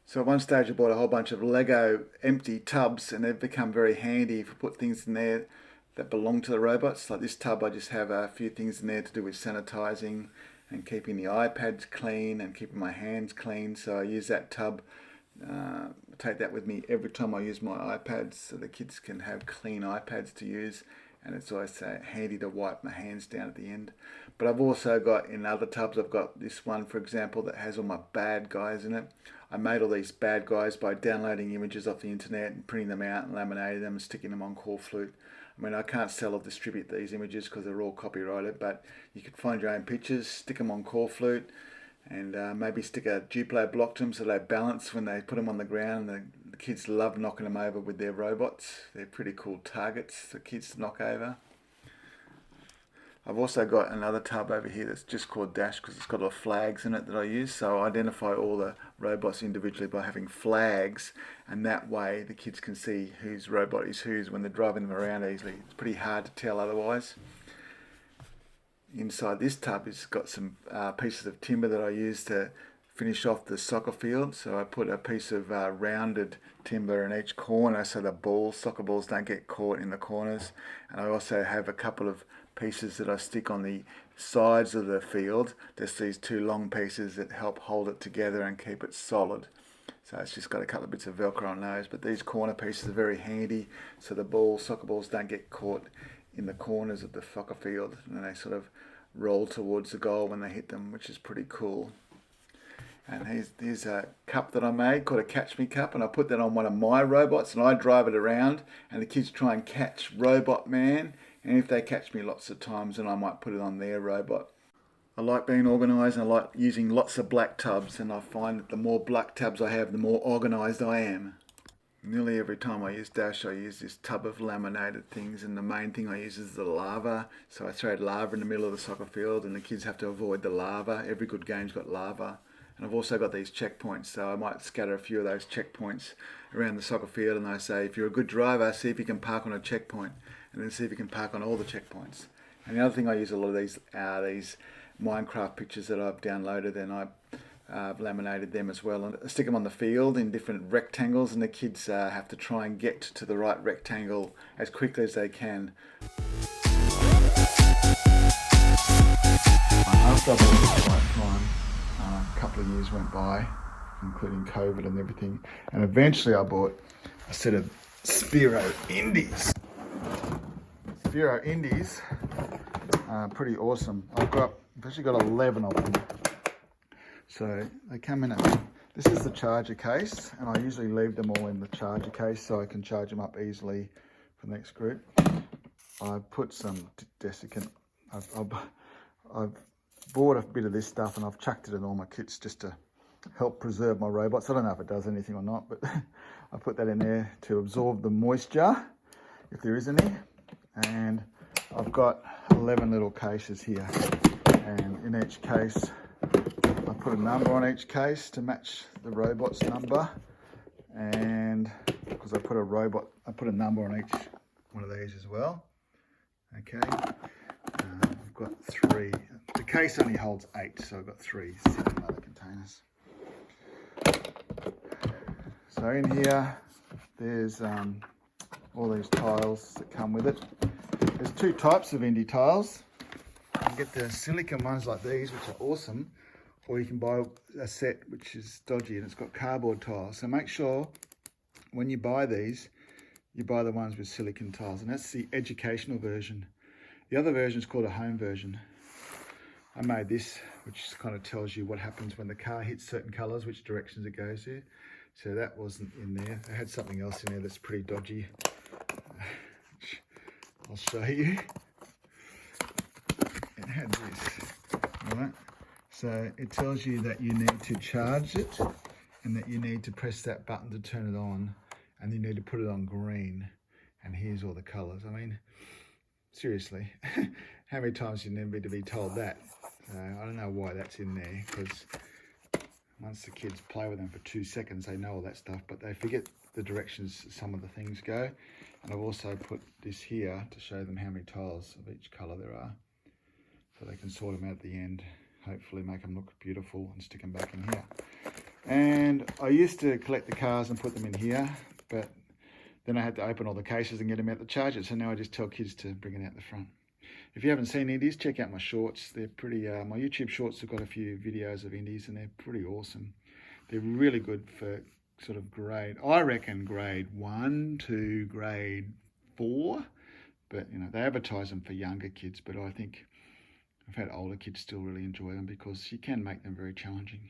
So at one stage I bought a whole bunch of Lego empty tubs, and they've become very handy if you put things in there that belong to the robots. Like this tub, I just have a few things in there to do with sanitising and keeping the iPads clean and keeping my hands clean. So I use that tub, take that with me every time I use my iPads, so the kids can have clean iPads to use, and it's always handy to wipe my hands down at the end. But I've also got, in other tubs, I've got this one, for example, that has all my bad guys in it. I made all these bad guys by downloading images off the internet and printing them out and laminating them and sticking them on core flute. I mean, I can't sell or distribute these images because they're all copyrighted, but you could find your own pictures, stick them on core flute, and maybe stick a Duplo block to them so they balance when they put them on the ground. The kids love knocking them over with their robots. They're pretty cool targets for kids to knock over. I've also got another tub over here that's just called Dash because it's got all flags in it that I use. So I identify all the robots individually by having flags, and that way the kids can see whose robot is whose when they're driving them around easily. It's pretty hard to tell otherwise. Inside this tub has got some pieces of timber that I use to finish off the soccer field. So I put a piece of rounded timber in each corner so the soccer balls don't get caught in the corners. And I also have a couple of pieces that I stick on the sides of the field. Just these 2 long pieces that help hold it together and keep it solid. So it's just got a couple of bits of Velcro on those, but these corner pieces are very handy so the soccer balls don't get caught in the corners of the soccer field, and they sort of roll towards the goal when they hit them, which is pretty cool. And here's a cup that I made called a Catch Me Cup, and I put that on one of my robots and I drive it around, and the kids try and catch Robot Man, and if they catch me lots of times, then I might put it on their robot. I like being organised, and I like using lots of black tubs, and I find that the more black tubs I have, the more organised I am. Nearly every time I use Dash, I use this tub of laminated things, and the main thing I use is the lava. So I throw lava in the middle of the soccer field, and the kids have to avoid the lava. Every good game's got lava. And I've also got these checkpoints, so I might scatter a few of those checkpoints around the soccer field, and I say, if you're a good driver, see if you can park on a checkpoint, and then see if you can park on all the checkpoints. And the other thing I use a lot of these Minecraft pictures that I've downloaded, and I've laminated them as well, and I stick them on the field in different rectangles, and the kids have to try and get to the right rectangle as quickly as they can. After I've been at this right time, a couple of years went by, including COVID and everything, and eventually I bought a set of Sphero Indis. Sphero Indis are pretty awesome. I've actually got 11 of them. So they come in This is the charger case, and I usually leave them all in the charger case so I can charge them up easily for the next group. I put some desiccant. I've bought a bit of this stuff and I've chucked it in all my kits just to help preserve my robots. I don't know if it does anything or not, but I put that in there to absorb the moisture, if there is any. And I've got 11 little cases here, and in each case I put a number on each case to match the robot's number, and because I put a number on each one of these as well. Okay, I've got 3. The case only holds 8, so I've got 3 sitting in other containers. So in here, there's all these tiles that come with it. There's 2 types of Indi tiles. You can get the silicone ones like these, which are awesome, or you can buy a set which is dodgy and it's got cardboard tiles. So make sure when you buy these, you buy the ones with silicone tiles, and that's the educational version. The other version is called a home version. I made this, which kind of tells you what happens when the car hits certain colours, which directions it goes to. So that wasn't in there. I had something else in there that's pretty dodgy. I'll show you. It had this, right? So it tells you that you need to charge it and that you need to press that button to turn it on, and you need to put it on green. And here's all the colours. I mean, seriously, how many times do you need to be told that? I don't know why that's in there, because once the kids play with them for 2 seconds, they know all that stuff, but they forget the directions some of the things go. And I've also put this here to show them how many tiles of each colour there are, so they can sort them out at the end, hopefully make them look beautiful and stick them back in here. And I used to collect the cars and put them in here, but then I had to open all the cases and get them out the charger. So now I just tell kids to bring it out the front. If you haven't seen Indis, check out my shorts. They're pretty, my YouTube shorts have got a few videos of Indis and they're pretty awesome. They're really good for sort of grade, I reckon grade 1 to grade 4. But, you know, they advertise them for younger kids, but I think I've had older kids still really enjoy them because you can make them very challenging.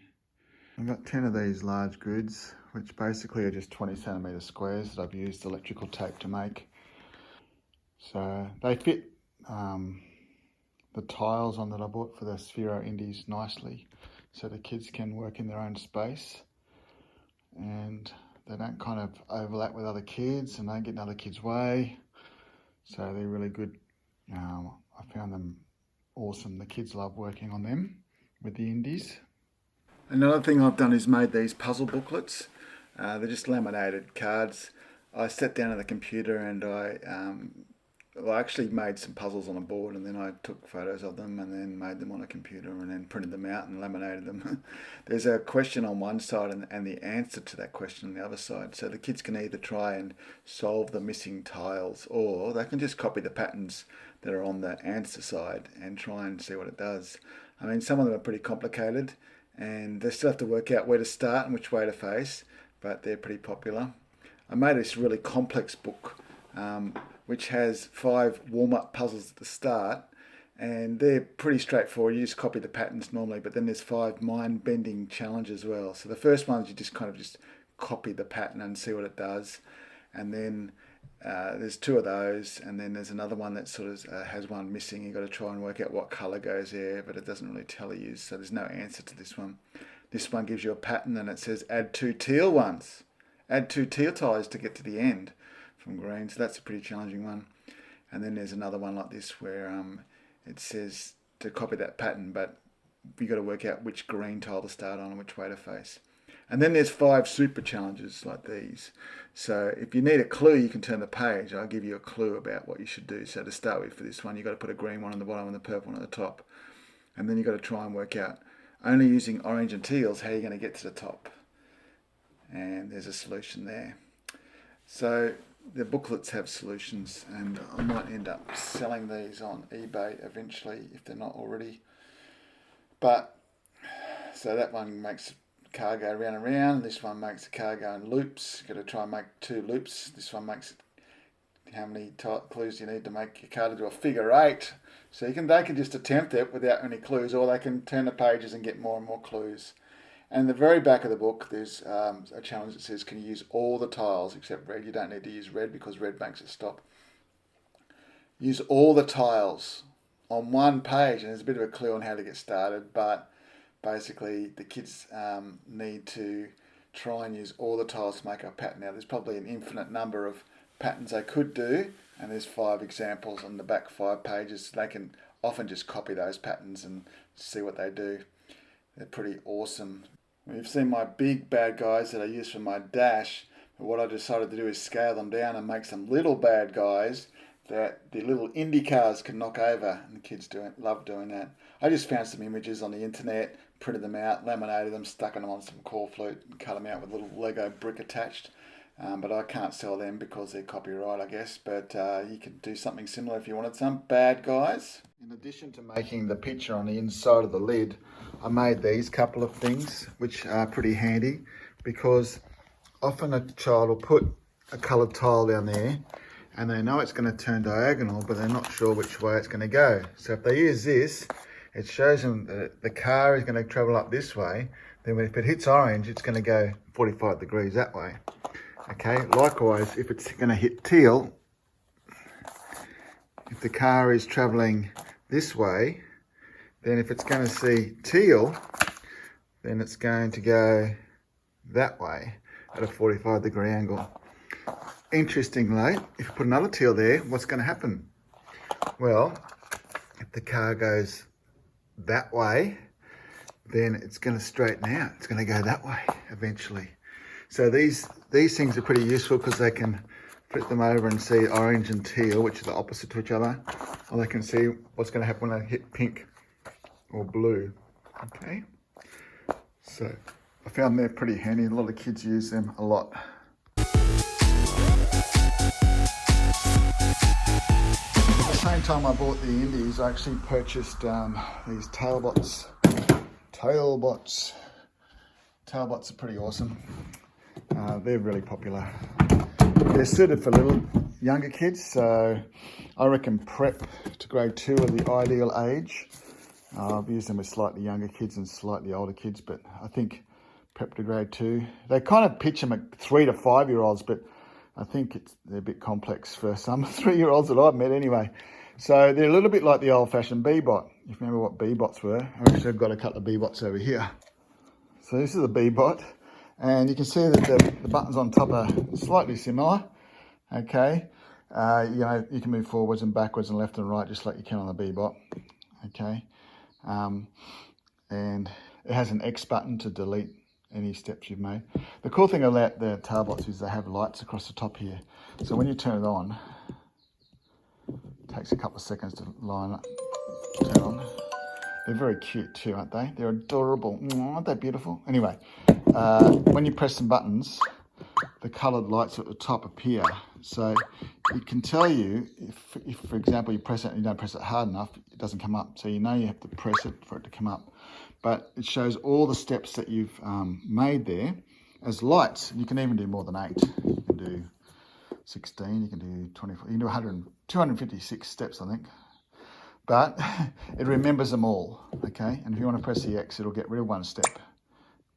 I've got 10 of these large grids, which basically are just 20 centimetre squares that I've used electrical tape to make. So they fit the tiles on that I bought for the Sphero Indis nicely, so the kids can work in their own space and they don't kind of overlap with other kids and don't get in other kids' way. So they're really good. I found them awesome. The kids love working on them with the Indis. Another thing I've done is made these puzzle booklets. They're just laminated cards. I sat down at the computer and I actually made some puzzles on a board, and then I took photos of them and then made them on a computer and then printed them out and laminated them. There's a question on one side and the answer to that question on the other side. So the kids can either try and solve the missing tiles, or they can just copy the patterns that are on the answer side and try and see what it does. I mean, some of them are pretty complicated and they still have to work out where to start and which way to face, but they're pretty popular. I made this really complex book which has 5 warm-up puzzles at the start, and they're pretty straightforward. You just copy the patterns normally, but then there's 5 mind-bending challenges as well. So the first one is you just kind of just copy the pattern and see what it does, and then there's 2 of those, and then there's another one that sort of has one missing. You've got to try and work out what colour goes there, but it doesn't really tell you, so there's no answer to this one. This one gives you a pattern and it says add 2 teal ones. Add 2 teal ties to get to the end from green, so that's a pretty challenging one. And then there's another one like this where it says to copy that pattern, but you've got to work out which green tile to start on and which way to face. And then there's 5 super challenges like these. So if you need a clue, you can turn the page. I'll give you a clue about what you should do. So to start with, for this one, you've got to put a green one on the bottom and the purple one at the top. And then you've got to try and work out, only using orange and teals, how you're going to get to the top. And there's a solution there. So the booklets have solutions, and I might end up selling these on eBay eventually if they're not already. But so that one makes the car go round and round. This one makes the car go in loops. You've got to try and make 2 loops. This one makes how many clues you need to make your car to do a figure 8. So they can just attempt it without any clues, or they can turn the pages and get more and more clues. And in the very back of the book, there's a challenge that says, can you use all the tiles except red? You don't need to use red because red makes it stop. Use all the tiles on one page, and there's a bit of a clue on how to get started, but basically the kids need to try and use all the tiles to make a pattern. Now there's probably an infinite number of patterns they could do, and there's 5 examples on the back 5 pages. They can often just copy those patterns and see what they do. They're pretty awesome. You've seen my big bad guys that I use for my dash, but what I decided to do is scale them down and make some little bad guys that the little Indy cars can knock over, and the kids love doing that. I just found some images on the internet, printed them out, laminated them, stuck them on some corflute, and cut them out with a little Lego brick attached. But I can't sell them because they're copyright, I guess. But you could do something similar if you wanted some bad guys. In addition to making the picture on the inside of the lid, I made these couple of things, which are pretty handy, because often a child will put a coloured tile down there and they know it's going to turn diagonal, but they're not sure which way it's going to go. So if they use this, it shows them that the car is going to travel up this way. Then if it hits orange, it's going to go 45 degrees that way. Okay, likewise, if it's going to hit teal, if the car is traveling this way, then if it's going to see teal, then it's going to go that way at a 45-degree angle. Interestingly, if you put another teal there, what's going to happen? Well, if the car goes that way, then it's going to straighten out. It's going to go that way eventually. So these things are pretty useful because they can flip them over and see orange and teal, which are the opposite to each other, or they can see what's going to happen when they hit pink or blue. Okay, so I found they're pretty handy. A lot of kids use them a lot. At the same time I bought the Indies, I actually purchased these tailbots. Tailbots are pretty awesome. They're really popular. They're suited for little younger kids, so I reckon prep to grade 2 are the ideal age. I've used them with slightly younger kids and slightly older kids, but I think prep to grade 2. They kind of pitch them at 3 to 5 year olds, but I think they're a bit complex for some 3-year-olds that I've met anyway. So they're a little bit like the old-fashioned B-bot. If you remember what B-bots were, I actually have got a couple of B-bots over here. So this is a B-bot, and you can see that the buttons on top are slightly similar. Okay, you can move forwards and backwards and left and right just like you can on the B-bot. Okay, and it has an X button to delete any steps you've made. The cool thing about the tailbots is they have lights across the top here. So when you turn it on, it takes a couple of seconds to turn on. They're very cute too, aren't they? They're adorable. Aren't they beautiful? Anyway, when you press some buttons, the coloured lights at the top appear. So it can tell you if, for example, you press it and you don't press it hard enough, it doesn't come up. So you know you have to press it for it to come up. But it shows all the steps that you've made there as lights. You can even do more than 8. You can do 16, you can do 24, you can do 256 steps, I think. But it remembers them all, okay? And if you want to press the X, it'll get rid of one step.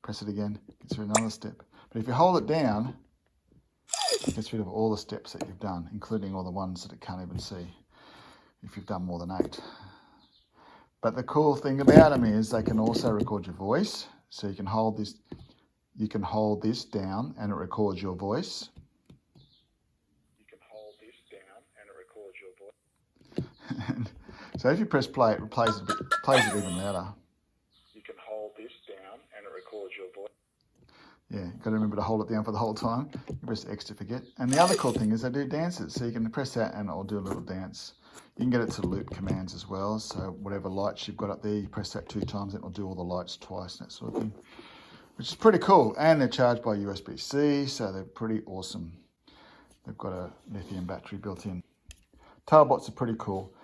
Press it again, gets rid of another step. But if you hold it down, it gets rid of all the steps that you've done, including all the ones that it can't even see if you've done more than 8. But the cool thing about them is they can also record your voice. So you can hold this down and it records your voice. So if you press play, it plays it even louder. You can hold this down and it records your voice. Yeah, you've got to remember to hold it down for the whole time. You press X to forget. And the other cool thing is they do dances. So you can press that and it'll do a little dance. You can get it to loop commands as well. So whatever lights you've got up there, you press that 2 times, it'll do all the lights twice, that sort of thing. Which is pretty cool. And they're charged by USB-C, so they're pretty awesome. They've got a lithium battery built in. Tailbots are pretty cool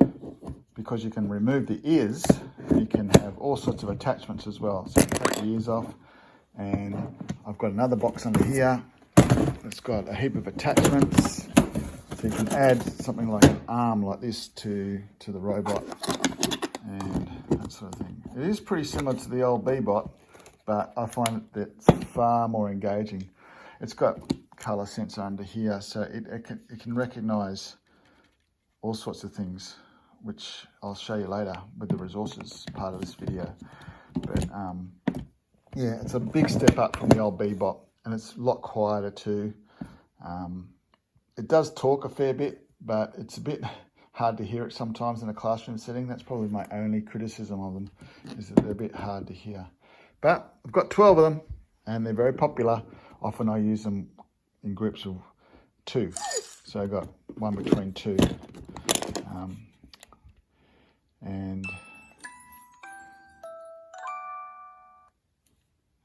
because you can remove the ears and you can have all sorts of attachments as well. So you take the ears off, and I've got another box under here. It's got a heap of attachments. So you can add something like an arm like this to the robot and that sort of thing. It is pretty similar to the old B-bot, but I find that it's far more engaging. It's got colour sensor under here, so it can recognise all sorts of things, which I'll show you later with the resources part of this video. But yeah, it's a big step up from the old Bebop, and it's a lot quieter too. It does talk a fair bit, but it's a bit hard to hear it sometimes in a classroom setting. That's probably my only criticism of them, is that they're a bit hard to hear. But I've got 12 of them, and they're very popular. Often I use them in groups of 2. So I've got one between 2. And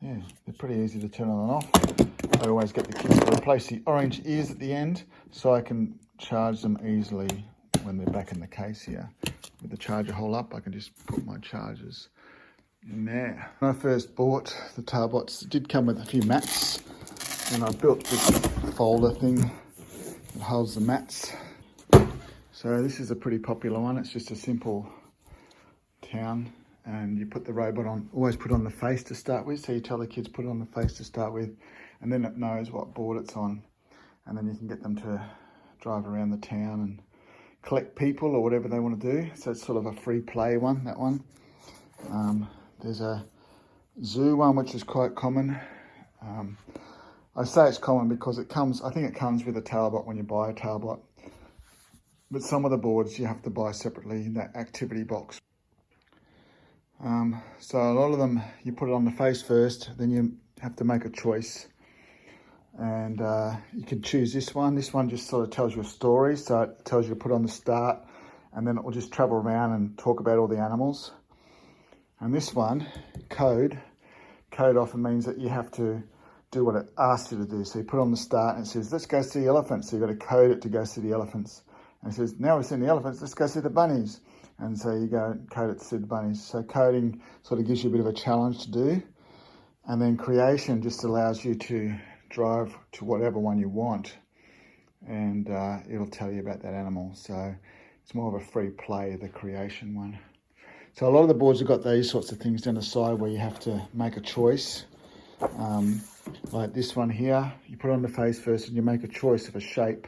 yeah, they're pretty easy to turn on and off. I always get the kids to replace the orange ears at the end, so I can charge them easily when they're back in the case here. With the charger hole up, I can just put my chargers in there. When I first bought the Tailbots, it did come with a few mats, and I built this folder thing that holds the mats. So this is a pretty popular one. It's just a simple town, and you put the robot on, always put on the face to start with. So you tell the kids put it on the face to start with, and then it knows what board it's on, and then you can get them to drive around the town and collect people or whatever they want to do. So it's sort of a free play one, that one. There's a zoo one, which is quite common. I say it's common because it comes, I think it comes with a Tailbot when you buy a Tailbot. But some of the boards you have to buy separately in that activity box. So a lot of them, you put it on the face first, then you have to make a choice. And you can choose this one. This one just sort of tells you a story. So it tells you to put on the start, and then it will just travel around and talk about all the animals. And this one, code often means that you have to do what it asks you to do. So you put on the start and it says, let's go see the elephants. So you've got to code it to go see the elephants. And it says, now we've seen the elephants, let's go see the bunnies. And so you go and code it to see the bunnies. So coding sort of gives you a bit of a challenge to do. And then creation just allows you to drive to whatever one you want. And it'll tell you about that animal. So it's more of a free play, the creation one. So a lot of the boards have got these sorts of things down the side where you have to make a choice. Like this one here, you put it on the face first and you make a choice of a shape.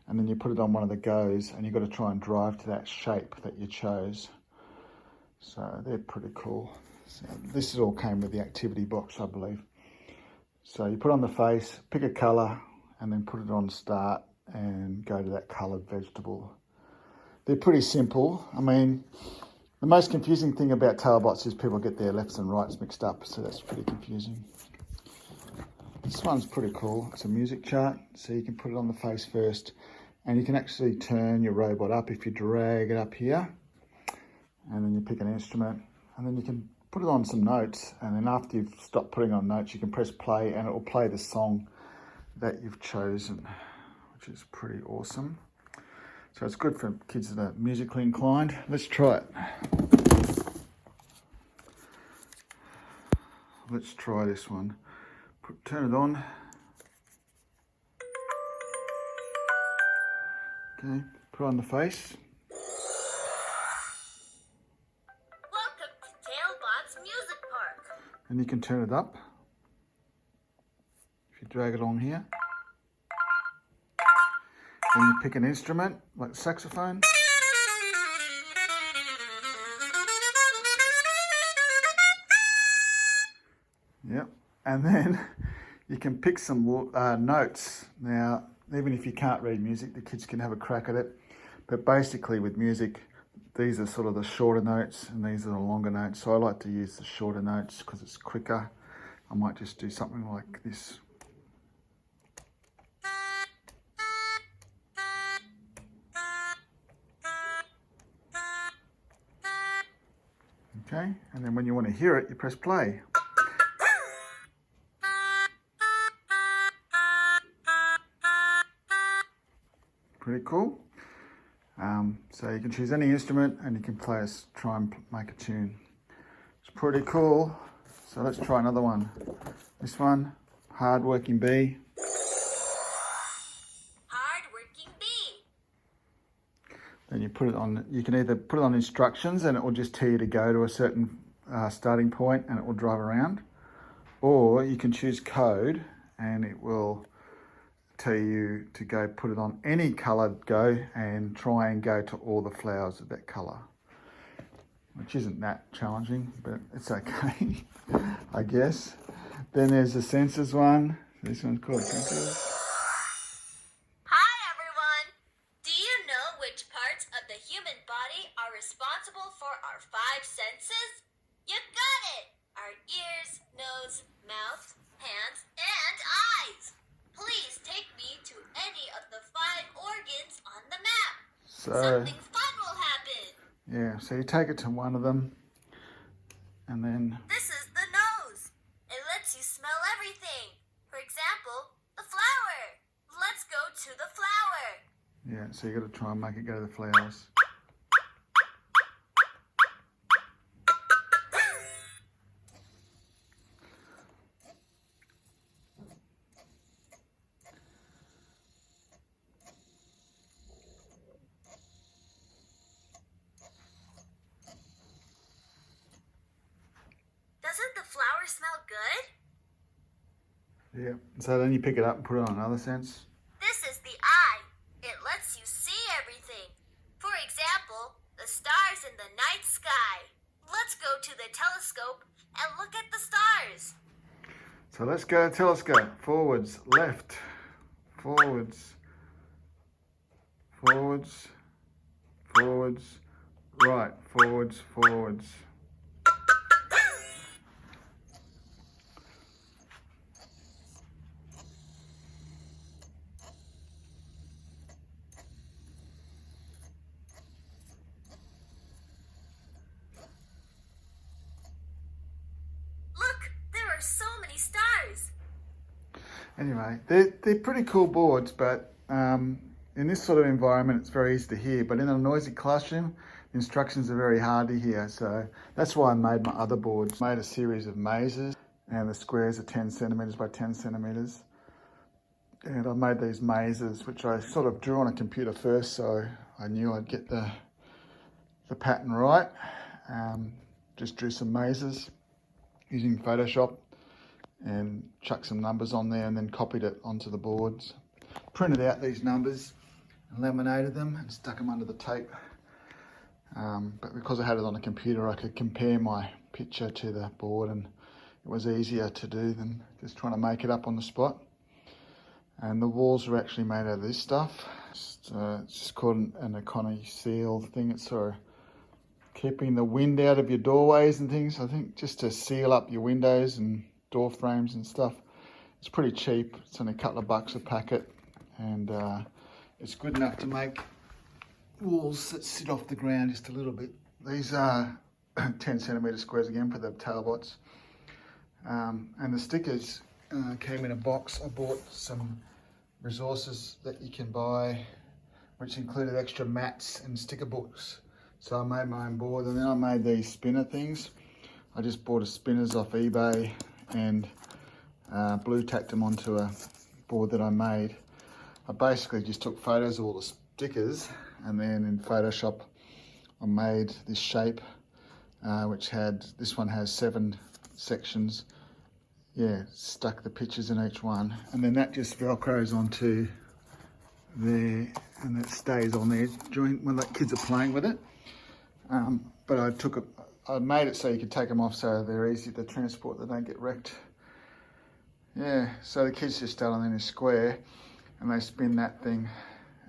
And then you put it on one of the goes, and you've got to try and drive to that shape that you chose. So they're pretty cool. So this all came with the activity box, I believe. So you put on the face, pick a colour, and then put it on start and go to that coloured vegetable. They're pretty simple. I mean, the most confusing thing about Tailbots is people get their lefts and rights mixed up, so that's pretty confusing. This one's pretty cool. It's a music chart, so you can put it on the face first. And you can actually turn your robot up if you drag it up here, and then you pick an instrument, and then you can put it on some notes, and then after you've stopped putting on notes, you can press play and it will play the song that you've chosen, which is pretty awesome. So it's good for kids that are musically inclined. Let's try it. Let's try this one. Turn it on. Okay, put it on the face. Welcome to Tailbot's Music Park. And you can turn it up. If you drag it on here. Then you pick an instrument, like saxophone. Yep, and then you can pick some notes. Now, even if you can't read music, the kids can have a crack at it. But basically with music, these are sort of the shorter notes and these are the longer notes. So I like to use the shorter notes because it's quicker. I might just do something like this. Okay, and then when you want to hear it, you press play. Pretty cool. So you can choose any instrument and you can play try and make a tune. It's pretty cool. So let's try another one. This one, Hardworking Bee. Hardworking Bee. Then you put it on, you can either put it on instructions and it will just tell you to go to a certain starting point and it will drive around. or you can choose code and it will tell you to go put it on any coloured go and try and go to all the flowers of that colour, which isn't that challenging, but it's okay, I guess. Then there's the sensors one. This one's called sensors. Hi, everyone. Do you know which parts of the human body are responsible for our 5 senses? You got it! Our ears, nose, mouth, hands, and eyes. Please take me to any of the 5 organs on the map. So, Something fun will happen. yeah, so you take it to one of them and then, This is the nose. It lets you smell everything. For example, the flower. Let's go to the flower. yeah, so you got to try and make it go to the flowers. Doesn't the flower smell good? Yeah, so then you pick it up and put it on another sense. This is the eye. It lets you see everything. For example, the stars in the night sky. Let's go to the telescope and look at the stars. So let's go telescope. Forwards, left, forwards, forwards, forwards, right, forwards, forwards. Look, there are so many stars. Anyway, they're pretty cool boards, but in this sort of environment, it's very easy to hear. But in a noisy classroom, the instructions are very hard to hear. So that's why I made my other boards. I made a series of mazes, and the squares are 10 centimeters by 10 centimeters. And I made these mazes, which I sort of drew on a computer first, so I knew I'd get the pattern right. Just drew some mazes using Photoshop and chucked some numbers on there and then copied it onto the boards. Printed out these numbers and laminated them and stuck them under the tape. But because I had it on a computer, I could compare my picture to the board, and it was easier to do than just trying to make it up on the spot. And the walls are actually made out of this stuff. It's just called an economy seal thing. It's sort of keeping the wind out of your doorways and things. I think just to seal up your windows and door frames and stuff. It's pretty cheap. It's only a couple of bucks a packet, and it's good enough to make walls that sit off the ground just a little bit. These are 10 centimeter squares again for the tailbots. And the stickers came in a box. I bought some resources that you can buy, which included extra mats and sticker books. So I made my own board, and then I made these spinner things. I just bought spinners off eBay and blue tacked them onto a board that I made. I basically just took photos of all the stickers, and then in Photoshop I made this shape, which had, this one has 7 sections. Yeah, stuck the pictures in each one, and then that just velcros onto there, and it stays on there during when the kids are playing with it. But I made it so you could take them off, so they're easy to transport, they don't get wrecked. Yeah, so the kids just stand on in a square and they spin that thing,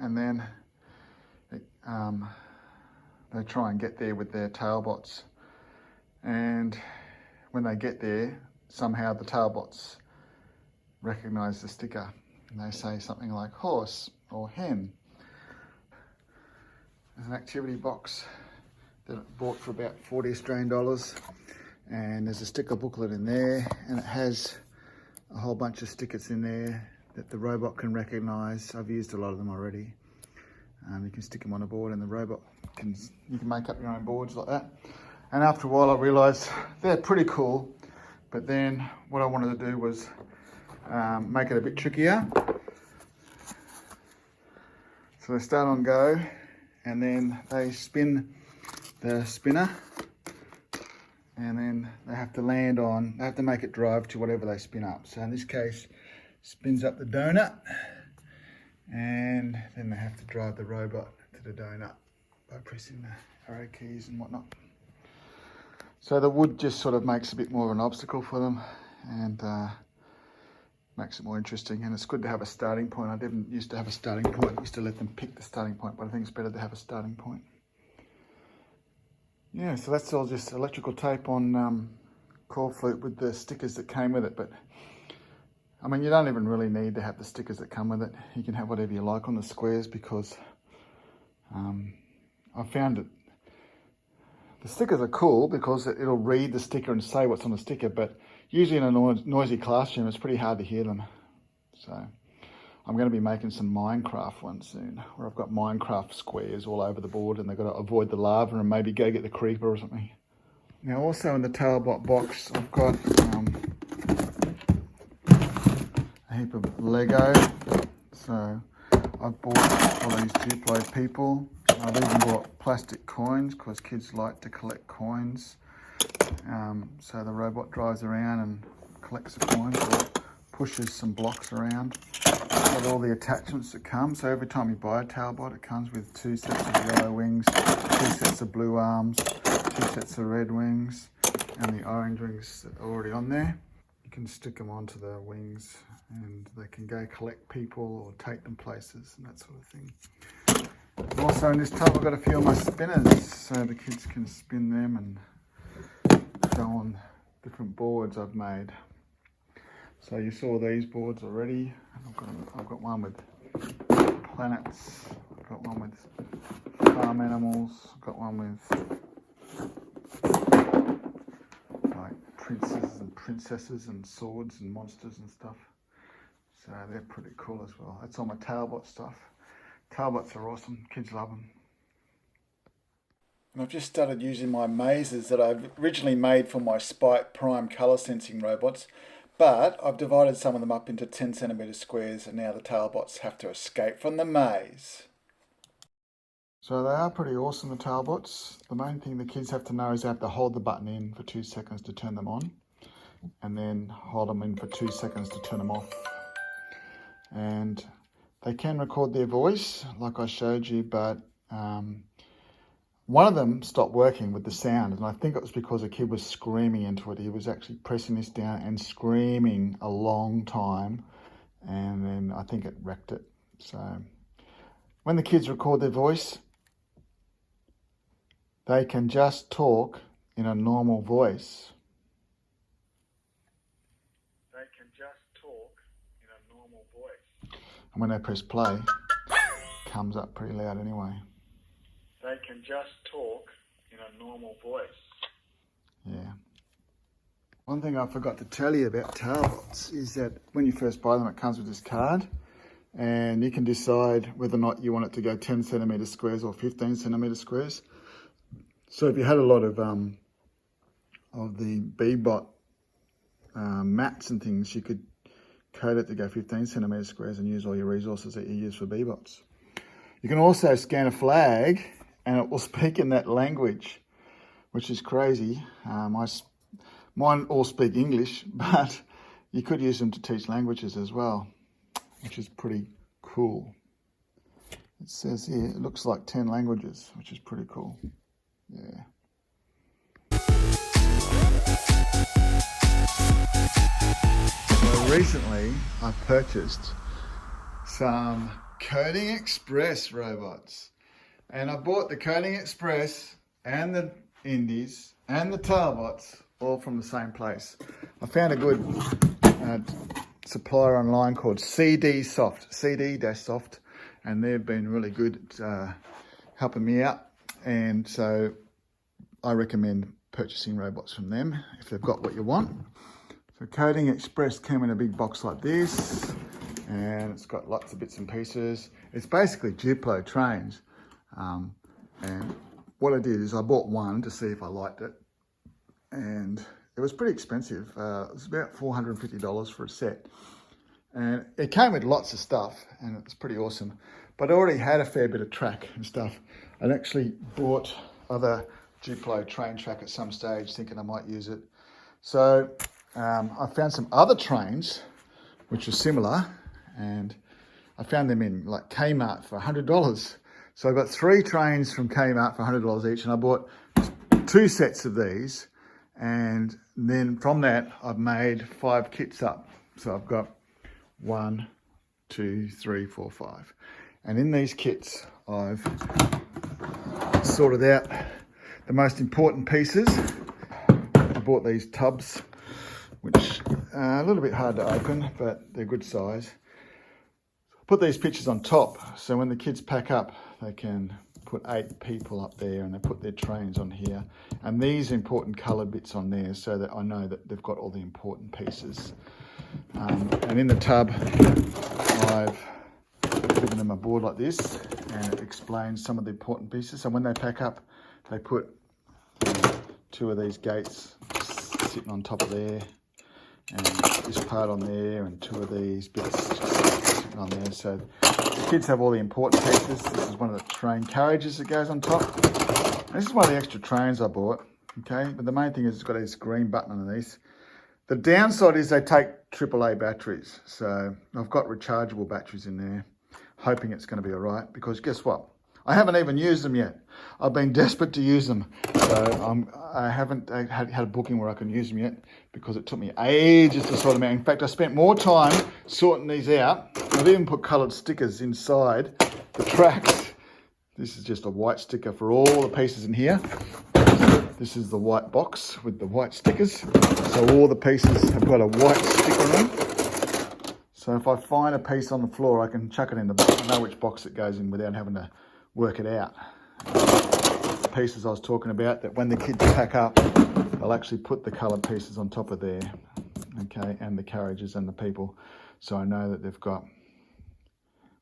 and then they try and get there with their tailbots. And when they get there, somehow the tailbots recognise the sticker, and they say something like horse or hen. There's an activity box that I bought for about 40 Australian dollars, and there's a sticker booklet in there, and it has a whole bunch of stickers in there that the robot can recognise. I've used a lot of them already. You can stick them on a board, and the robot you can make up your own boards like that. And after a while I realised they're pretty cool, but then what I wanted to do was make it a bit trickier. So they start on go, and then they spin the spinner, and then they have to they have to make it drive to whatever they spin up. So in this case, spins up the donut, and then they have to drive the robot to the donut by pressing the arrow keys and whatnot. So the wood just sort of makes a bit more of an obstacle for them, and makes it more interesting. And it's good to have a starting point. I didn't used to have a starting point. I used to let them pick the starting point, but I think it's better to have a starting point. Yeah, so that's all just electrical tape on core flute with the stickers that came with it. But I mean, you don't even really need to have the stickers that come with it. You can have whatever you like on the squares, because I found it. The stickers are cool because it'll read the sticker and say what's on the sticker, but usually in a noisy classroom, it's pretty hard to hear them. So I'm going to be making some Minecraft ones soon, where I've got Minecraft squares all over the board, and they've got to avoid the lava and maybe go get the creeper or something. Now also in the Talbot box, I've got a heap of Lego. So I've bought all these Duplo people. I've even bought plastic coins because kids like to collect coins. So the robot drives around and collects the coins or pushes some blocks around. Got all the attachments that come. So every time you buy a Talbot, it comes with 2 sets of yellow wings, 2 sets of blue arms, 2 sets of red wings, and the orange wings that are already on there. You can stick them onto the wings, and they can go collect people or take them places and that sort of thing. Also in this tub I've got a few of my spinners, so the kids can spin them and go on different boards I've made. So you saw these boards already. I've got one with planets, I've got one with farm animals, I've got one with like princes and princesses and swords and monsters and stuff. So they're pretty cool as well. That's all my Talbot stuff. Talbots are awesome, kids love them. And I've just started using my mazes that I've originally made for my Spike Prime colour sensing robots, but I've divided some of them up into 10cm squares, and now the Talbots have to escape from the maze. So they are pretty awesome, the Talbots. The main thing the kids have to know is they have to hold the button in for 2 seconds to turn them on, and then hold them in for 2 seconds to turn them off. And they can record their voice, like I showed you, but one of them stopped working with the sound, and I think it was because a kid was screaming into it. He was actually pressing this down and screaming a long time, and then I think it wrecked it. So when the kids record their voice, they can just talk in a normal voice. They can just talk in a normal voice. And when they press play, it comes up pretty loud anyway. They can just talk in a normal voice. Yeah. One thing I forgot to tell you about Talbots is that when you first buy them, it comes with this card, and you can decide whether or not you want it to go 10cm squares or 15cm squares. So if you had a lot of the Bebot mats and things, you could code it to go 15cm squares and use all your resources that you use for Bebots. You can also scan a flag and it will speak in that language, which is crazy. Mine all speak English, but you could use them to teach languages as well, which is pretty cool. It says here, it looks like 10 languages, which is pretty cool. Yeah. So recently, I purchased some Coding Express robots. And I bought the Coding Express and the Indies and the Talbots all from the same place. I found a good supplier online called CD-Soft, and they've been really good at helping me out. And so I recommend purchasing robots from them if they've got what you want. So Coding Express came in a big box like this, and it's got lots of bits and pieces. It's basically Duplo trains. And what I did is I bought one to see if I liked it, and it was pretty expensive. It was about $450 for a set, and it came with lots of stuff, and it's pretty awesome. But I already had a fair bit of track and stuff. I actually bought other Duplo train track at some stage, thinking I might use it. So I found some other trains which are similar, and I found them in like Kmart for $100. So I got 3 trains from Kmart for $100 each, and I bought 2 sets of these, and then from that I've made 5 kits up. So I've got 1, 2, 3, 4, 5, and in these kits I've sorted out the most important pieces. I bought these tubs, which are a little bit hard to open, but they're good size. Put these pictures on top, so when the kids pack up, they can put 8 people up there, and they put their trains on here, and these important coloured bits on there, so that I know that they've got all the important pieces. And in the tub, I've given them a board like this, and it explains some of the important pieces. So when they pack up, they put 2 of these gates sitting on top of there, and this part on there, and 2 of these bits sitting on there. So the kids have all the important pieces. This is one of the train carriages that goes on top. And this is one of the extra trains I bought, okay? But the main thing is it's got this green button underneath. The downside is they take AAA batteries. So I've got rechargeable batteries in there, hoping it's going to be all right, because guess what? I haven't even used them yet. I've been desperate to use them. So I haven't had a booking where I can use them yet, because it took me ages to sort them out. In fact, I spent more time sorting these out. I've even put coloured stickers inside the tracks. This is just a white sticker for all the pieces in here. This is the white box with the white stickers. So all the pieces have got a white sticker on. So if I find a piece on the floor, I can chuck it in the box. I know which box it goes in without having to work it out. The pieces I was talking about, that when the kids pack up, they'll actually put the coloured pieces on top of there, okay, and the carriages and the people. So I know that they've got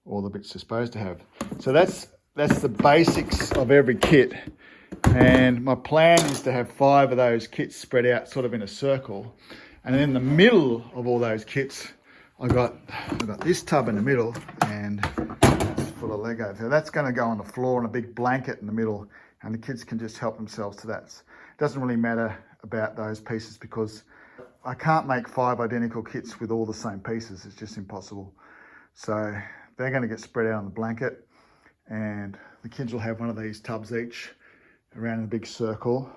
all the bits they're supposed to have. So that's the basics of every kit. And my plan is to have 5 of those kits spread out sort of in a circle. And in the middle of all those kits, I've got this tub in the middle, and it's full of Lego. So that's going to go on the floor, on a big blanket in the middle, and the kids can just help themselves to that. It doesn't really matter about those pieces, because I can't make 5 identical kits with all the same pieces. It's just impossible. So they're going to get spread out on the blanket, and the kids will have one of these tubs each around in a big circle.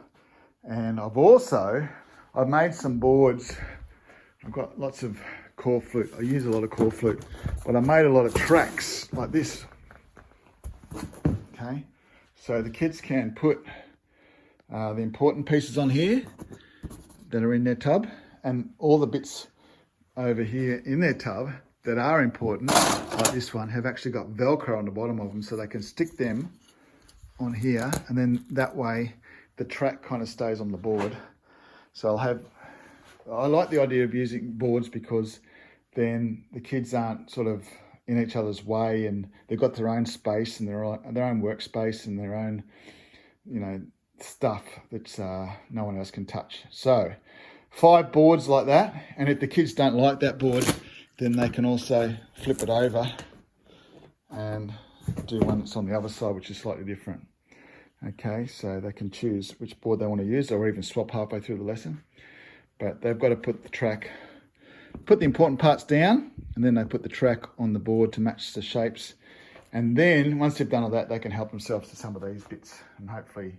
And I've made some boards. I've got lots of core flute. I use a lot of core flute, but I made a lot of tracks like this. Okay, so the kids can put the important pieces on here that are in their tub, and all the bits over here in their tub that are important, like this one, have actually got Velcro on the bottom of them, so they can stick them on here, and then that way the track kind of stays on the board. So I like the idea of using boards, because then the kids aren't sort of in each other's way, and they've got their own space and their own workspace and their own, stuff that no one else can touch. So 5 boards like that, and if the kids don't like that board, then they can also flip it over and do one that's on the other side, which is slightly different. Okay, so they can choose which board they want to use, or even swap halfway through the lesson. But they've got to put the important parts down, and then they put the track on the board to match the shapes. And then once they've done all that, they can help themselves to some of these bits, and hopefully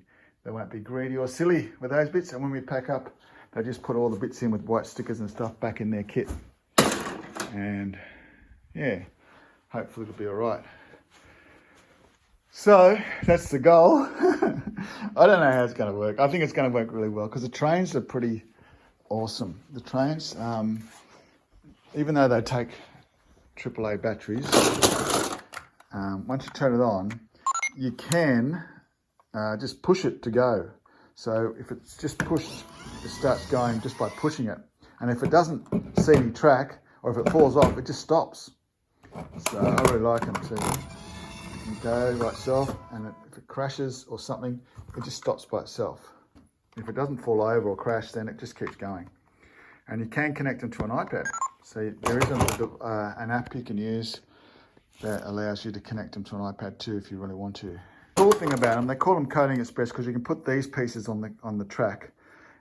they won't be greedy or silly with those bits. And when we pack up, they just put all the bits in with white stickers and stuff back in their kit. And yeah, hopefully it'll be all right. So that's the goal. I don't know how it's going to work. I think it's going to work really well, because the trains are pretty awesome. The trains, even though they take AAA batteries, once you turn it on, you can just push it to go. So if it's just pushed, it starts going just by pushing it. And if it doesn't see any track, or if it falls off, it just stops. So I really like them too. You go by itself, and if it crashes or something, it just stops by itself. If it doesn't fall over or crash, then it just keeps going. And you can connect them to an iPad. So there is an app you can use that allows you to connect them to an iPad too, if you really want to. Cool thing about them, they call them coding express because you can put these pieces on the track,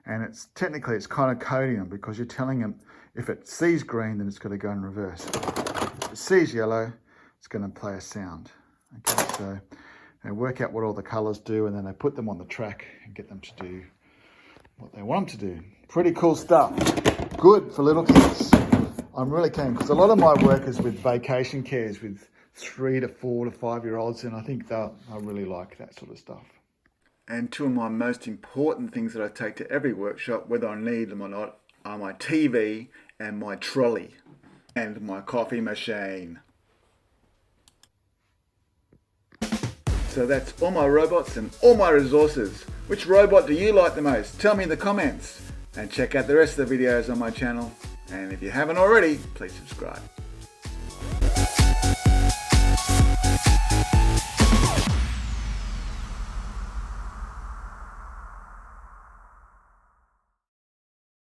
and it's technically it's kind of coding them because you're telling them if it sees green, then it's going to go in reverse. If it sees yellow, it's going to play a sound. Okay, so they work out what all the colors do, and then they put them on the track and get them to do what they want them to do. Pretty cool stuff. Good for little kids. I'm really keen because a lot of my work is with vacation cares with 3 to 4 to 5 year olds, and I think I really like that sort of stuff. And two of my most important things that I take to every workshop, whether I need them or not, are my TV and my trolley and my coffee machine. So that's all my robots and all my resources. Which robot do you like the most? Tell me in the comments, and check out the rest of the videos on my channel. And if you haven't already, please subscribe.